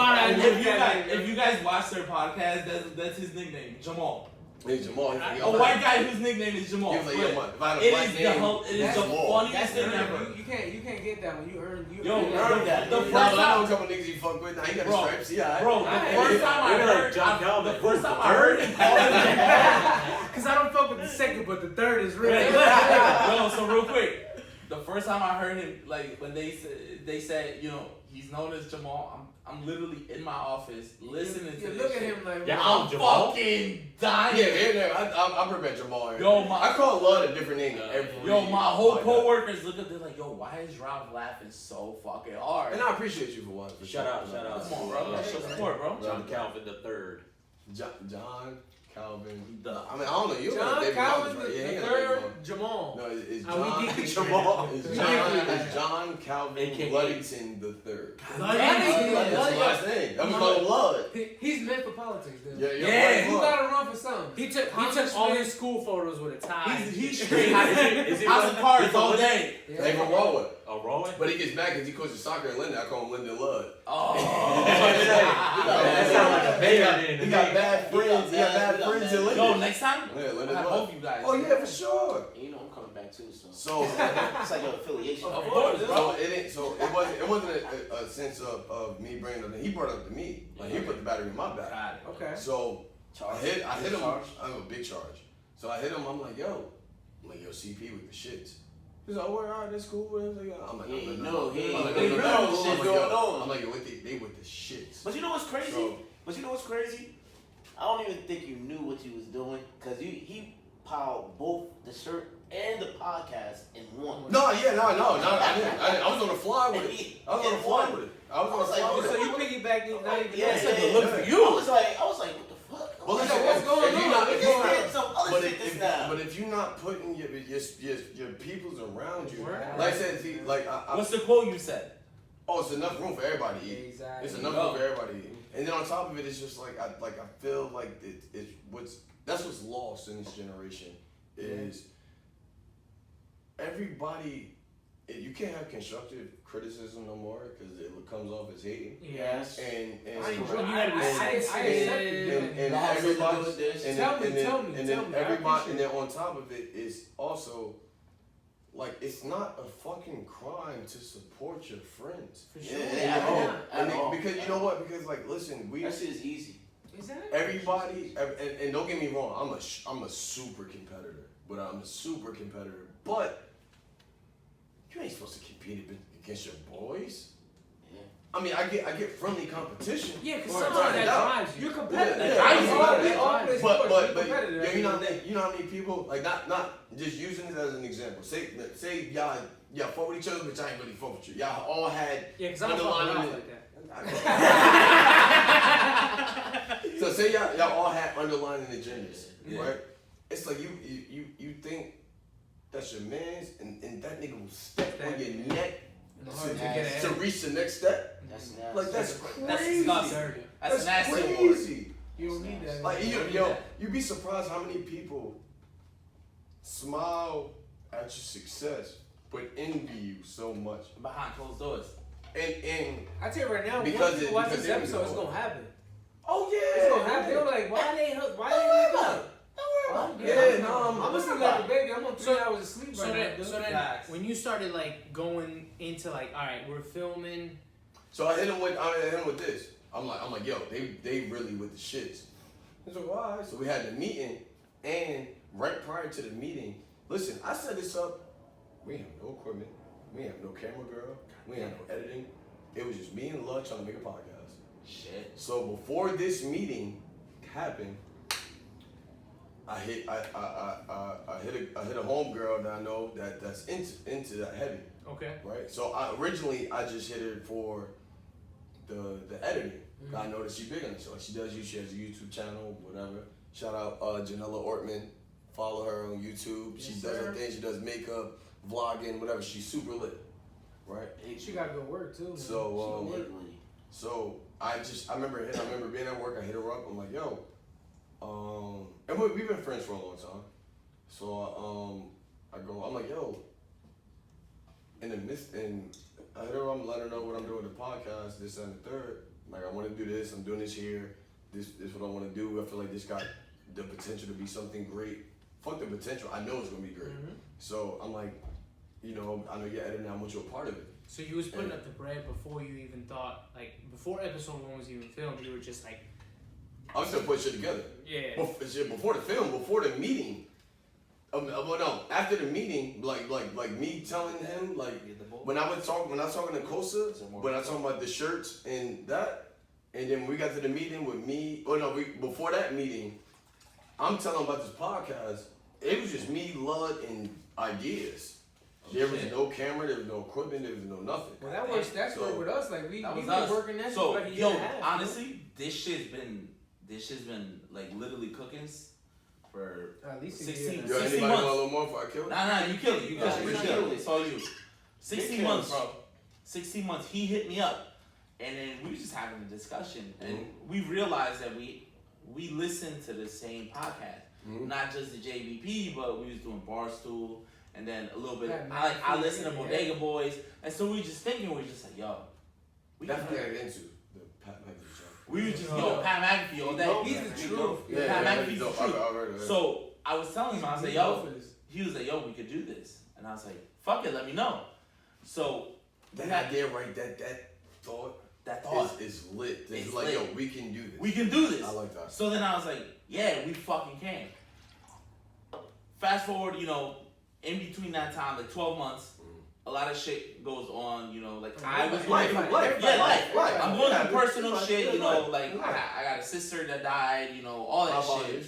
Speaker 5: If you guys watch their podcast, that's his nickname, Jamal.
Speaker 4: Hey, Jamal.
Speaker 5: A white guy whose nickname is Jamal.
Speaker 4: He was like, yo, man, if I had a
Speaker 5: It
Speaker 4: black
Speaker 5: is
Speaker 4: name,
Speaker 5: the
Speaker 4: Jamal.
Speaker 5: funniest thing ever.
Speaker 2: You can't get that one. You earned.
Speaker 5: Yo,
Speaker 2: earned
Speaker 6: that.
Speaker 5: The
Speaker 4: No,
Speaker 5: first
Speaker 4: I know a
Speaker 5: time,
Speaker 4: couple niggas you fuck with. Now he got the
Speaker 5: Bro.
Speaker 4: stripes. Yeah,
Speaker 5: bro, the first time I
Speaker 7: You're like
Speaker 5: heard
Speaker 7: John Calvin.
Speaker 5: the first time I heard him call him
Speaker 2: Because I don't fuck with the second, but the third is real.
Speaker 5: Yo, so real quick, the first time I heard him, like when they said, you know, he's known as Jamal. I'm literally in my office listening to
Speaker 2: You
Speaker 5: this
Speaker 2: look at
Speaker 5: shit.
Speaker 2: him like,
Speaker 7: Yeah,
Speaker 5: I'm
Speaker 7: Jamal?
Speaker 5: fucking dying.
Speaker 4: Yeah, here and there. I prevent Jamal.
Speaker 5: Yo,
Speaker 4: I call Lud a different name every.
Speaker 5: Yo, my whole
Speaker 4: podcast.
Speaker 5: coworkers look at this like, yo, why is Rob laughing so fucking hard?
Speaker 4: And I appreciate you for one. For
Speaker 7: Shout out.
Speaker 5: Come on, bro. Let's show support, bro.
Speaker 7: John Calvin the third.
Speaker 4: John Calvin.
Speaker 5: The-
Speaker 4: I mean, I don't know. You got
Speaker 2: John
Speaker 4: David
Speaker 2: Calvin
Speaker 4: Roberts, right? Yeah, he
Speaker 2: the
Speaker 4: got David
Speaker 2: third,
Speaker 4: Roberts.
Speaker 2: Jamal.
Speaker 4: No, it's
Speaker 2: we
Speaker 4: John.
Speaker 2: deeply
Speaker 4: Jamal. It's
Speaker 2: We
Speaker 4: John.
Speaker 2: deeply
Speaker 4: It's John Calvin
Speaker 7: AKA.
Speaker 4: Luddington the third.
Speaker 2: Ludington.
Speaker 4: That's his last name. That was called Lud.
Speaker 2: He's meant for politics, dude.
Speaker 4: Yeah,
Speaker 5: Yeah,
Speaker 2: You gotta run for something.
Speaker 3: He took all his school photos with a tie.
Speaker 5: He's straight.
Speaker 7: Is he
Speaker 5: House of
Speaker 7: running-
Speaker 5: Cards
Speaker 7: he's
Speaker 5: all
Speaker 7: running-
Speaker 5: day.
Speaker 4: They from Rowan.
Speaker 7: Oh, Rowan?
Speaker 4: But he gets mad because he coaches soccer in Linden. I call him Linden Lud.
Speaker 5: Oh.
Speaker 7: That sounds like a banger
Speaker 4: He
Speaker 7: name.
Speaker 4: got bad friends. He got bad friends in
Speaker 5: Yo,
Speaker 4: Linden.
Speaker 5: next time,
Speaker 4: Yeah,
Speaker 5: I
Speaker 4: Linden
Speaker 5: hope
Speaker 4: Lud.
Speaker 5: you guys.
Speaker 4: Oh yeah, for sure.
Speaker 6: You know I'm coming back too, so.
Speaker 4: So,
Speaker 6: It's like your affiliation.
Speaker 5: Of course, bro.
Speaker 4: so it wasn't a sense of me bringing it up. He brought it up to me. Like he put the battery in my back.
Speaker 5: Got it.
Speaker 2: Okay.
Speaker 4: So I hit him.
Speaker 6: Charge.
Speaker 4: I have a big charge. So I hit him. I'm like, yo, CP with the shits. He's like, oh, all right, that's cool. I'm like,
Speaker 6: He
Speaker 4: no.
Speaker 6: ain't know. He
Speaker 4: I'm like,
Speaker 6: ain't
Speaker 4: no,
Speaker 6: know
Speaker 4: no,
Speaker 6: shit
Speaker 4: no.
Speaker 6: going
Speaker 4: I'm
Speaker 6: on.
Speaker 4: like, yo, they with the shits.
Speaker 6: But you know what's crazy?
Speaker 4: So-
Speaker 6: I don't even think you knew what you was doing because he piled both the shirt and the podcast in one.
Speaker 4: No, I didn't. I was on the fly with it. I was on the fly with it.
Speaker 6: So
Speaker 2: So you piggybacked it, not even
Speaker 6: Yeah,
Speaker 2: that.
Speaker 6: yeah,
Speaker 4: look for you.
Speaker 6: I was like, what the fuck?
Speaker 4: Well, listen,
Speaker 2: what's going
Speaker 4: if you're
Speaker 2: on?
Speaker 4: not-
Speaker 6: We
Speaker 4: if
Speaker 6: just
Speaker 4: you're not-
Speaker 6: did some other
Speaker 4: But
Speaker 6: shit this time.
Speaker 4: if you're not putting your peoples around you,
Speaker 2: Right.
Speaker 4: like I said, see, like
Speaker 5: What's the quote you said?
Speaker 4: it's enough room for everybody to eat.
Speaker 2: Exactly.
Speaker 4: It's enough room for everybody to eat. And then on top of it, it's just like I feel like that's what's lost in this generation is everybody. You can't have constructive criticism no more because it comes off as hating.
Speaker 6: Yes.
Speaker 4: And
Speaker 2: I accept it.
Speaker 4: and
Speaker 6: That has something to do
Speaker 4: everybody,
Speaker 6: with this.
Speaker 4: and
Speaker 2: Tell
Speaker 4: then,
Speaker 2: me,
Speaker 4: and
Speaker 2: tell
Speaker 4: then,
Speaker 2: me,
Speaker 4: and
Speaker 2: tell
Speaker 4: then
Speaker 2: me. I
Speaker 4: everybody, and
Speaker 2: appreciate
Speaker 4: then on top of it is also like it's not a fucking crime to support your friends.
Speaker 2: For
Speaker 6: Yeah,
Speaker 2: sure.
Speaker 6: at all. At all.
Speaker 4: Because you know what? Because like, listen,
Speaker 6: That shit is easy.
Speaker 2: Exactly.
Speaker 4: everybody, and don't get me wrong, I'm a super competitor, but you ain't supposed to compete against your boys.
Speaker 6: Yeah.
Speaker 4: I mean, I get friendly competition.
Speaker 2: Yeah, because
Speaker 4: Or
Speaker 2: sometimes that
Speaker 4: it out.
Speaker 2: drives you. You're competitive.
Speaker 4: Yeah,
Speaker 2: That's
Speaker 4: yeah,
Speaker 2: all-
Speaker 4: yeah.
Speaker 2: all places
Speaker 4: But
Speaker 2: sports, you're
Speaker 4: yeah,
Speaker 2: competitive.
Speaker 4: you know how many people like not just using it as an example. Say y'all fought with each other, but y'all ain't really fought with you. Y'all all had
Speaker 2: Yeah, because I don't fuck
Speaker 4: underlying
Speaker 2: around like that.
Speaker 4: So say y'all all had underlying agendas,
Speaker 5: Yeah.
Speaker 4: right? It's like you think that's your man's, and that nigga will step on your neck to reach the next step.
Speaker 6: That's nasty.
Speaker 4: Like that's
Speaker 5: That's
Speaker 4: crazy.
Speaker 5: disgusting. That's a nasty award.
Speaker 4: crazy.
Speaker 2: You don't need that.
Speaker 4: Like you'd be surprised how many people smile at your success but envy you so much.
Speaker 5: Behind closed doors.
Speaker 4: And
Speaker 2: I tell you right now,
Speaker 4: Because
Speaker 2: once people watch
Speaker 4: because
Speaker 2: this
Speaker 4: they
Speaker 2: episode, it's
Speaker 4: know.
Speaker 2: gonna happen.
Speaker 4: oh yeah,
Speaker 2: It's gonna happen. They're like, why they
Speaker 4: Don't worry about it.
Speaker 2: I'm
Speaker 4: Yeah, no,
Speaker 2: I'm gonna sleep like a baby. I'm gonna 3 hours of sleep
Speaker 3: So
Speaker 2: right
Speaker 3: then,
Speaker 2: now.
Speaker 3: so then
Speaker 5: Facts.
Speaker 3: when you started like going into like, all right, we're filming.
Speaker 4: So I hit him with this. I'm like, yo, they really with the shits. He's like, why? So we had the meeting, and right prior to the meeting, listen, I set this up. We have no equipment. We have no camera girl. We have no editing. It was just me and Lud trying to make a podcast.
Speaker 5: Shit.
Speaker 4: So before this meeting happened, I hit a homegirl that I know that's into that heavy.
Speaker 3: Okay.
Speaker 4: Right. So originally I just hit her for the editing.
Speaker 3: Mm-hmm.
Speaker 4: I know that she's big on it. So she has a YouTube channel, whatever. Shout out Janella Ortman. Follow her on YouTube.
Speaker 2: Yes,
Speaker 4: She does
Speaker 2: sir.
Speaker 4: her thing. She does makeup, vlogging, whatever. She's super lit. Right.
Speaker 2: She got good work too. Man.
Speaker 4: So
Speaker 6: Literally.
Speaker 4: so I remember being at work. I hit her up. I'm like, yo, and we've been friends for a long time. So I'm like, yo, and I hit her up, let her know what I'm doing with the podcast, this and the third. Like, I want to do this. I'm doing this here. This is what I want to do. I feel like this got the potential to be something great. Fuck the potential. I know it's gonna be great.
Speaker 2: Mm-hmm.
Speaker 4: So I'm like, you know, I know you're editing. I want you a part of it.
Speaker 3: So you was putting up the bread before you even thought, like, before episode 1 was even filmed, you were just like,
Speaker 4: I'm still putting shit together.
Speaker 3: yeah.
Speaker 4: Before the film, before the meeting. Well, no, after the meeting, like me telling him, like, when I was talking to Kosa, when I was talking about the shirts and that, and then we got to the meeting with me. Oh no, before that meeting, I'm telling him about this podcast. It was just me, Lud, and ideas. There was no camera, there was no equipment, there was no nothing.
Speaker 2: Well, that works. That's
Speaker 4: So,
Speaker 2: work with us. Like we
Speaker 5: That was
Speaker 2: been
Speaker 5: us.
Speaker 2: working that
Speaker 5: So,
Speaker 2: for like a year
Speaker 5: yo,
Speaker 2: and a half.
Speaker 5: honestly, this shit's been like literally cooking for
Speaker 2: At least a
Speaker 5: 16
Speaker 2: year.
Speaker 4: Yo,
Speaker 5: 60
Speaker 4: anybody
Speaker 5: months.
Speaker 4: want a little more before I kill it?
Speaker 5: Nah, you killed it. You got
Speaker 4: Nah,
Speaker 5: it.
Speaker 4: we
Speaker 5: You
Speaker 4: killed
Speaker 5: killed
Speaker 4: it.
Speaker 5: it. It's all you. 16
Speaker 4: Big
Speaker 5: months,
Speaker 4: kills.
Speaker 5: bro. 16 months. He hit me up, and then we was just having a discussion, and we realized that we listened to the same podcast, not just the JVP, but we was doing Barstool, and then a little bit.
Speaker 2: Yeah,
Speaker 5: I listened to
Speaker 2: yeah.
Speaker 5: Bodega Boys, and so we were just thinking, we were just like, yo, we
Speaker 4: That's
Speaker 5: can-
Speaker 4: what I got into. The Pat McAfee show.
Speaker 5: we were just Pat McAfee all day.
Speaker 2: He's the truth.
Speaker 5: Pat McAfee's
Speaker 4: he's
Speaker 5: the
Speaker 4: dope.
Speaker 5: truth.
Speaker 4: I read it.
Speaker 5: So I was telling him, I was like,
Speaker 2: He's
Speaker 5: yo,
Speaker 2: dope for this.
Speaker 5: he was like, yo, we could do this. And I was like, fuck it, let me know. So
Speaker 4: that idea, right? That thought
Speaker 5: that thought,
Speaker 4: is lit. It's
Speaker 5: It's
Speaker 4: like,
Speaker 5: lit.
Speaker 4: yo, we can do this.
Speaker 5: we can do this.
Speaker 4: I like that.
Speaker 5: So then I was like, yeah, we fucking can. Fast forward, you know, in between that time, like 12 months, a lot of shit goes on, you know, like I was going through,
Speaker 4: Life.
Speaker 5: I'm going
Speaker 4: Yeah,
Speaker 5: through personal
Speaker 4: life,
Speaker 5: shit, you know,
Speaker 4: life,
Speaker 5: like
Speaker 4: life.
Speaker 5: I got a sister that died, you know, all that
Speaker 4: How about
Speaker 5: shit.
Speaker 4: you?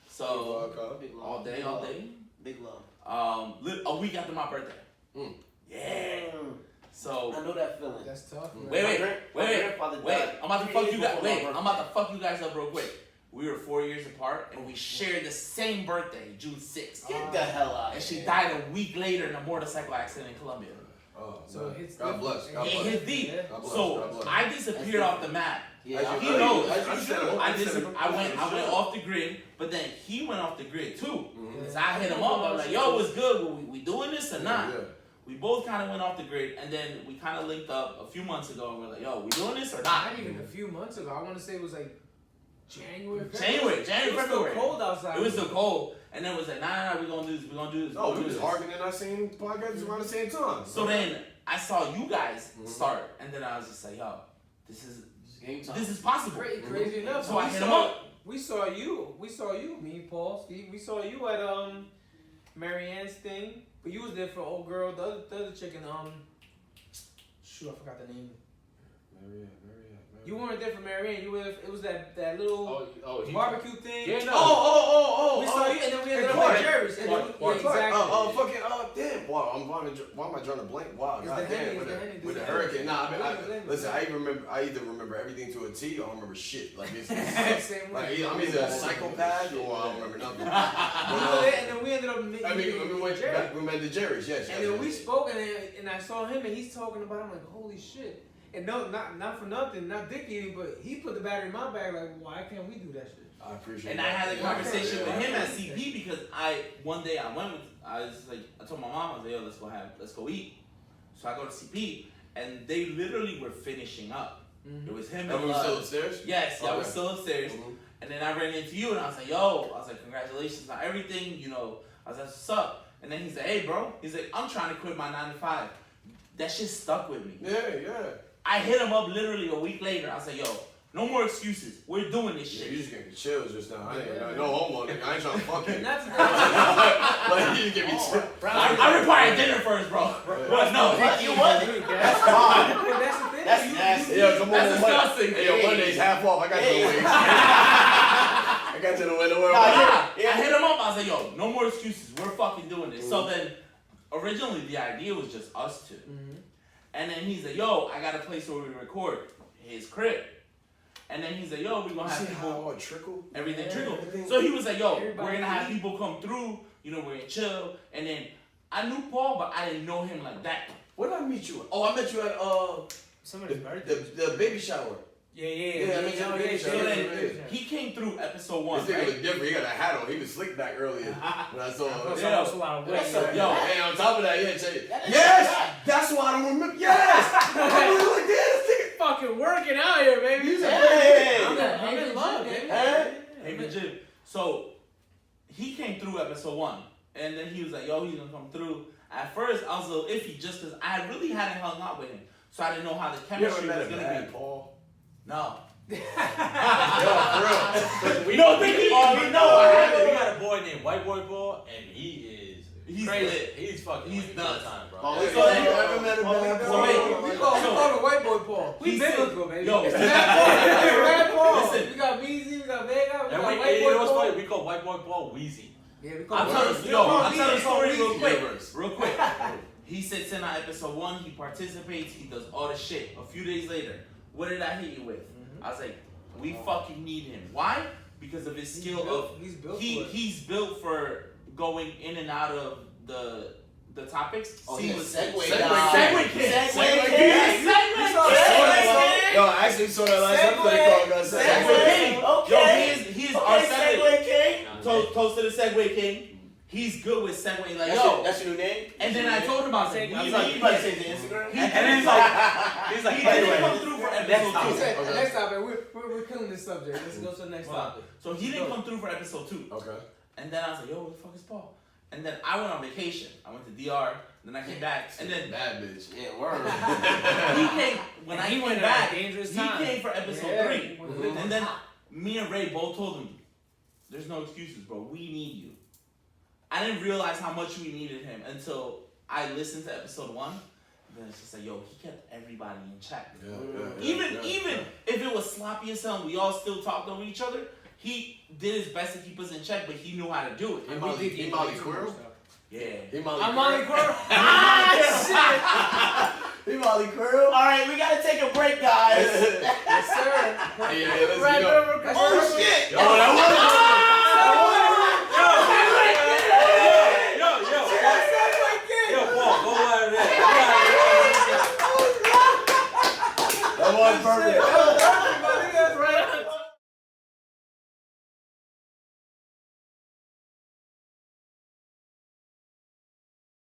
Speaker 5: So
Speaker 6: Big love.
Speaker 5: all day.
Speaker 6: Big love.
Speaker 5: A week after my birthday. Yeah. So
Speaker 6: I know that feeling.
Speaker 2: That's tough. Man.
Speaker 5: wait.
Speaker 6: My grandfather died
Speaker 5: I'm about to
Speaker 6: 3
Speaker 5: fuck
Speaker 6: days
Speaker 5: you guys.
Speaker 6: before my
Speaker 5: Wait, I'm
Speaker 6: birthday.
Speaker 5: about to fuck you guys up real quick. We were 4 years apart, and we shared the same birthday, June 6th.
Speaker 6: Get the hell out.
Speaker 5: And she died a week later in a motorcycle accident in Colombia.
Speaker 4: Oh,
Speaker 2: So it hits
Speaker 4: God bless. God
Speaker 5: It
Speaker 4: bless.
Speaker 5: hit deep.
Speaker 2: Yeah.
Speaker 4: God bless.
Speaker 5: So
Speaker 4: God bless.
Speaker 5: I disappeared off the map.
Speaker 6: Yeah,
Speaker 5: He knows.
Speaker 4: I
Speaker 5: went off the grid, but then he went off the grid too.
Speaker 4: Mhm.
Speaker 5: Cause I hit him up. I was like, "Yo, what's good? We doing this or not?"
Speaker 4: Yeah.
Speaker 5: We both kind of went off the grid, and then we kind of linked up a few months ago, and we're like, "Yo, we doing this or not?"
Speaker 2: Not even a few months ago. I want to say it was like January.
Speaker 5: It was
Speaker 2: February,
Speaker 5: February.
Speaker 2: Still cold outside.
Speaker 5: It was so cold, and then it was like, "Nah, we gonna do this. We gonna do this."
Speaker 4: No,
Speaker 5: gonna
Speaker 4: we
Speaker 5: do
Speaker 4: was
Speaker 5: this."
Speaker 4: arguing in our same podcast around the same time.
Speaker 5: So then I saw you guys start, and then I was just like, "Yo, this is
Speaker 6: Game time.
Speaker 5: this is possible."
Speaker 2: Crazy enough.
Speaker 5: So I hit him up.
Speaker 2: We saw you. Me, Paul, Steve. We saw you at Marianne's thing, but you was there for old girl, the other chicken. Shoot, I forgot the name.
Speaker 4: Marianne.
Speaker 2: You weren't there for Marianne. You were. It was that little
Speaker 7: he-
Speaker 2: barbecue thing.
Speaker 7: Yeah, no.
Speaker 2: We saw you, and then we ended up at Jerry's. And then,
Speaker 7: Clark.
Speaker 2: exactly.
Speaker 4: Damn. Wow, why am I drawing a blank? Wow,
Speaker 2: It's
Speaker 4: god
Speaker 2: the Henny,
Speaker 4: damn.
Speaker 2: it's the Henny,
Speaker 4: With the
Speaker 2: dude.
Speaker 4: hurricane. Nah,
Speaker 2: It's
Speaker 4: listen, I either remember everything to a T or I don't remember shit. Like, it's
Speaker 2: Same
Speaker 4: like,
Speaker 2: way.
Speaker 4: I'm either a psychopath or I don't remember nothing.
Speaker 2: You
Speaker 4: But,
Speaker 2: were there, and then we ended up meeting
Speaker 4: I mean, we went
Speaker 2: Jerry.
Speaker 4: back, we met the Jerry's, yes.
Speaker 2: And then we spoke, and I saw him, and he's talking about. I'm like, holy shit! And no, not for nothing, not dick eating, but he put the battery in my bag. Like, why can't we do that shit?
Speaker 4: I appreciate
Speaker 5: And
Speaker 4: that.
Speaker 5: I had a
Speaker 4: Yeah.
Speaker 5: conversation
Speaker 4: Yeah.
Speaker 5: with him at CP because one day I was like, I told my mom, I was like, yo, let's go eat. So I go to CP, and they literally were finishing up.
Speaker 2: Mm-hmm.
Speaker 5: It was him
Speaker 4: And
Speaker 5: and
Speaker 4: we were
Speaker 5: Love.
Speaker 4: still upstairs?
Speaker 5: Yes, I was
Speaker 4: Okay.
Speaker 5: still upstairs.
Speaker 4: Mhm.
Speaker 5: And then I ran into you, and I was like, yo, congratulations on everything, you know. I was like, what's up? And then he's like, hey, bro. He's like, I'm trying to quit my 9 to 5. That shit stuck with me.
Speaker 4: Yeah.
Speaker 5: I hit him up literally a week later. I said, yo, no more excuses. We're doing this shit.
Speaker 4: You just getting chills just now. I ain't no homo, nigga. I ain't trying to fuck you.
Speaker 2: That's
Speaker 4: Like, you just give me chills.
Speaker 5: I require dinner first, bro. But no.
Speaker 6: You what? That's fine.
Speaker 2: That's the thing.
Speaker 6: That's nasty.
Speaker 4: Yo, come on,
Speaker 5: That's disgusting.
Speaker 4: Hey, yo, Monday's half off. I got you the wings. I got you the window.
Speaker 5: I hit him up. I was like, yo, no more excuses. We're fucking doing this. So then, originally, the idea was just us two. And then he's like, yo, I got a place where we record. His crib. And then he's like, yo, we're going to have people.
Speaker 4: Trickle?
Speaker 5: Everything trickle. So he was like, yo, we're going to have people come through. You know, we're going to chill. And then I knew Paul, but I didn't know him like that.
Speaker 4: Where did I meet you? Oh, I met you at
Speaker 2: Somebody's birthday.
Speaker 4: the baby shower.
Speaker 2: Yeah.
Speaker 4: I mean,
Speaker 5: So then he came through episode 1.
Speaker 4: This nigga
Speaker 5: Right?
Speaker 4: was different. He got a hat on. He was slick back earlier when I saw him.
Speaker 5: What's up, yo?
Speaker 4: And on top of that, yes, that's why I don't remember. Yes, I was like, this nigga.
Speaker 2: Fucking working out here, baby.
Speaker 6: Hey.
Speaker 2: I'm in love, baby.
Speaker 5: Hey, legit. So he came through episode 1, and then he was like, yo, he's gonna come through. At first, I was a little iffy just because I really hadn't hung out with him, so I didn't know how the chemistry was gonna be.
Speaker 4: Paul?
Speaker 5: No.
Speaker 4: Yo, for real.
Speaker 7: We
Speaker 5: No,
Speaker 7: know
Speaker 5: thank you.
Speaker 7: we
Speaker 5: No, I haven't.
Speaker 7: We got a boy named White Boy Paul, and he's
Speaker 5: crazy.
Speaker 7: lit. He's fucking.
Speaker 5: He's
Speaker 7: He's
Speaker 5: nuts.
Speaker 7: time, bro.
Speaker 6: Paulito
Speaker 4: You ever met a bad
Speaker 5: So
Speaker 4: Paul?
Speaker 5: wait,
Speaker 2: We call the white boy Paul. We
Speaker 5: He
Speaker 2: biblical,
Speaker 5: said-
Speaker 2: baby.
Speaker 5: yo.
Speaker 2: Red Paul.
Speaker 5: Listen.
Speaker 2: We got Meezy, we got Vega, we
Speaker 7: And
Speaker 2: got
Speaker 7: we,
Speaker 2: white
Speaker 7: you know
Speaker 2: boy
Speaker 7: what's
Speaker 2: Paul.
Speaker 7: funny? We call White Boy Paul Wheezy.
Speaker 2: Yeah, we call
Speaker 5: I'm
Speaker 2: him
Speaker 5: telling
Speaker 2: Weezy.
Speaker 5: a story real quick.
Speaker 4: Flavors.
Speaker 5: Real quick. He sits in on episode 1. He participates. He does all the shit. A few days later, what did I hit you with? I was like, we fucking need him. Why? Because of his skill
Speaker 2: He's built for it.
Speaker 5: he's built for going in and out of the topics.
Speaker 6: Oh, yeah,
Speaker 5: seamlessly.
Speaker 6: Segway
Speaker 4: Segway
Speaker 6: guy.
Speaker 4: King.
Speaker 6: Segway
Speaker 4: King.
Speaker 6: King.
Speaker 4: Yo, I actually saw that last episode. They called us
Speaker 5: Segway King.
Speaker 6: Okay.
Speaker 5: Yo, he is our Segway.
Speaker 6: Segway King.
Speaker 5: Toast to the Segway King. He's good with Segway. Like,
Speaker 6: That's your new name?
Speaker 5: And then I told him, I was like,
Speaker 6: I was like, you about to say the Instagram?
Speaker 5: and he's like, he didn't come through for episode 2.
Speaker 4: Okay.
Speaker 2: Next topic, we're killing this subject. Let's go to the next topic.
Speaker 5: So he didn't come through for episode 2.
Speaker 4: Okay.
Speaker 5: And then I was like, yo, where the fuck is Paul? And then I went on vacation. I went to DR. Then I came back. And then
Speaker 4: Bad bitch.
Speaker 6: Yeah, word.
Speaker 5: he came, when I
Speaker 2: He
Speaker 5: came
Speaker 2: went at
Speaker 5: back,
Speaker 2: a dangerous
Speaker 5: he
Speaker 2: time.
Speaker 5: came for episode
Speaker 2: Yeah.
Speaker 5: 3. And then me and Ray both told him, there's no excuses, bro. We need you. I didn't realize how much we needed him until I listened to episode 1. And then it's just like, yo, he kept everybody in check. Even if it was sloppy as hell and we all still talked over each other, he did his best to keep us in check, but he knew how to do it.
Speaker 4: He Molly Quirrell?
Speaker 5: Yeah.
Speaker 4: He Molly
Speaker 2: I'm Molly
Speaker 4: Quirrell?
Speaker 2: Quirrell.
Speaker 4: He Molly Quirrell?
Speaker 6: All right, we gotta take a break, guys.
Speaker 2: Yes, sir.
Speaker 4: Yeah, let's
Speaker 2: Right
Speaker 4: go.
Speaker 2: over.
Speaker 6: Oh shit!
Speaker 4: Oh, that was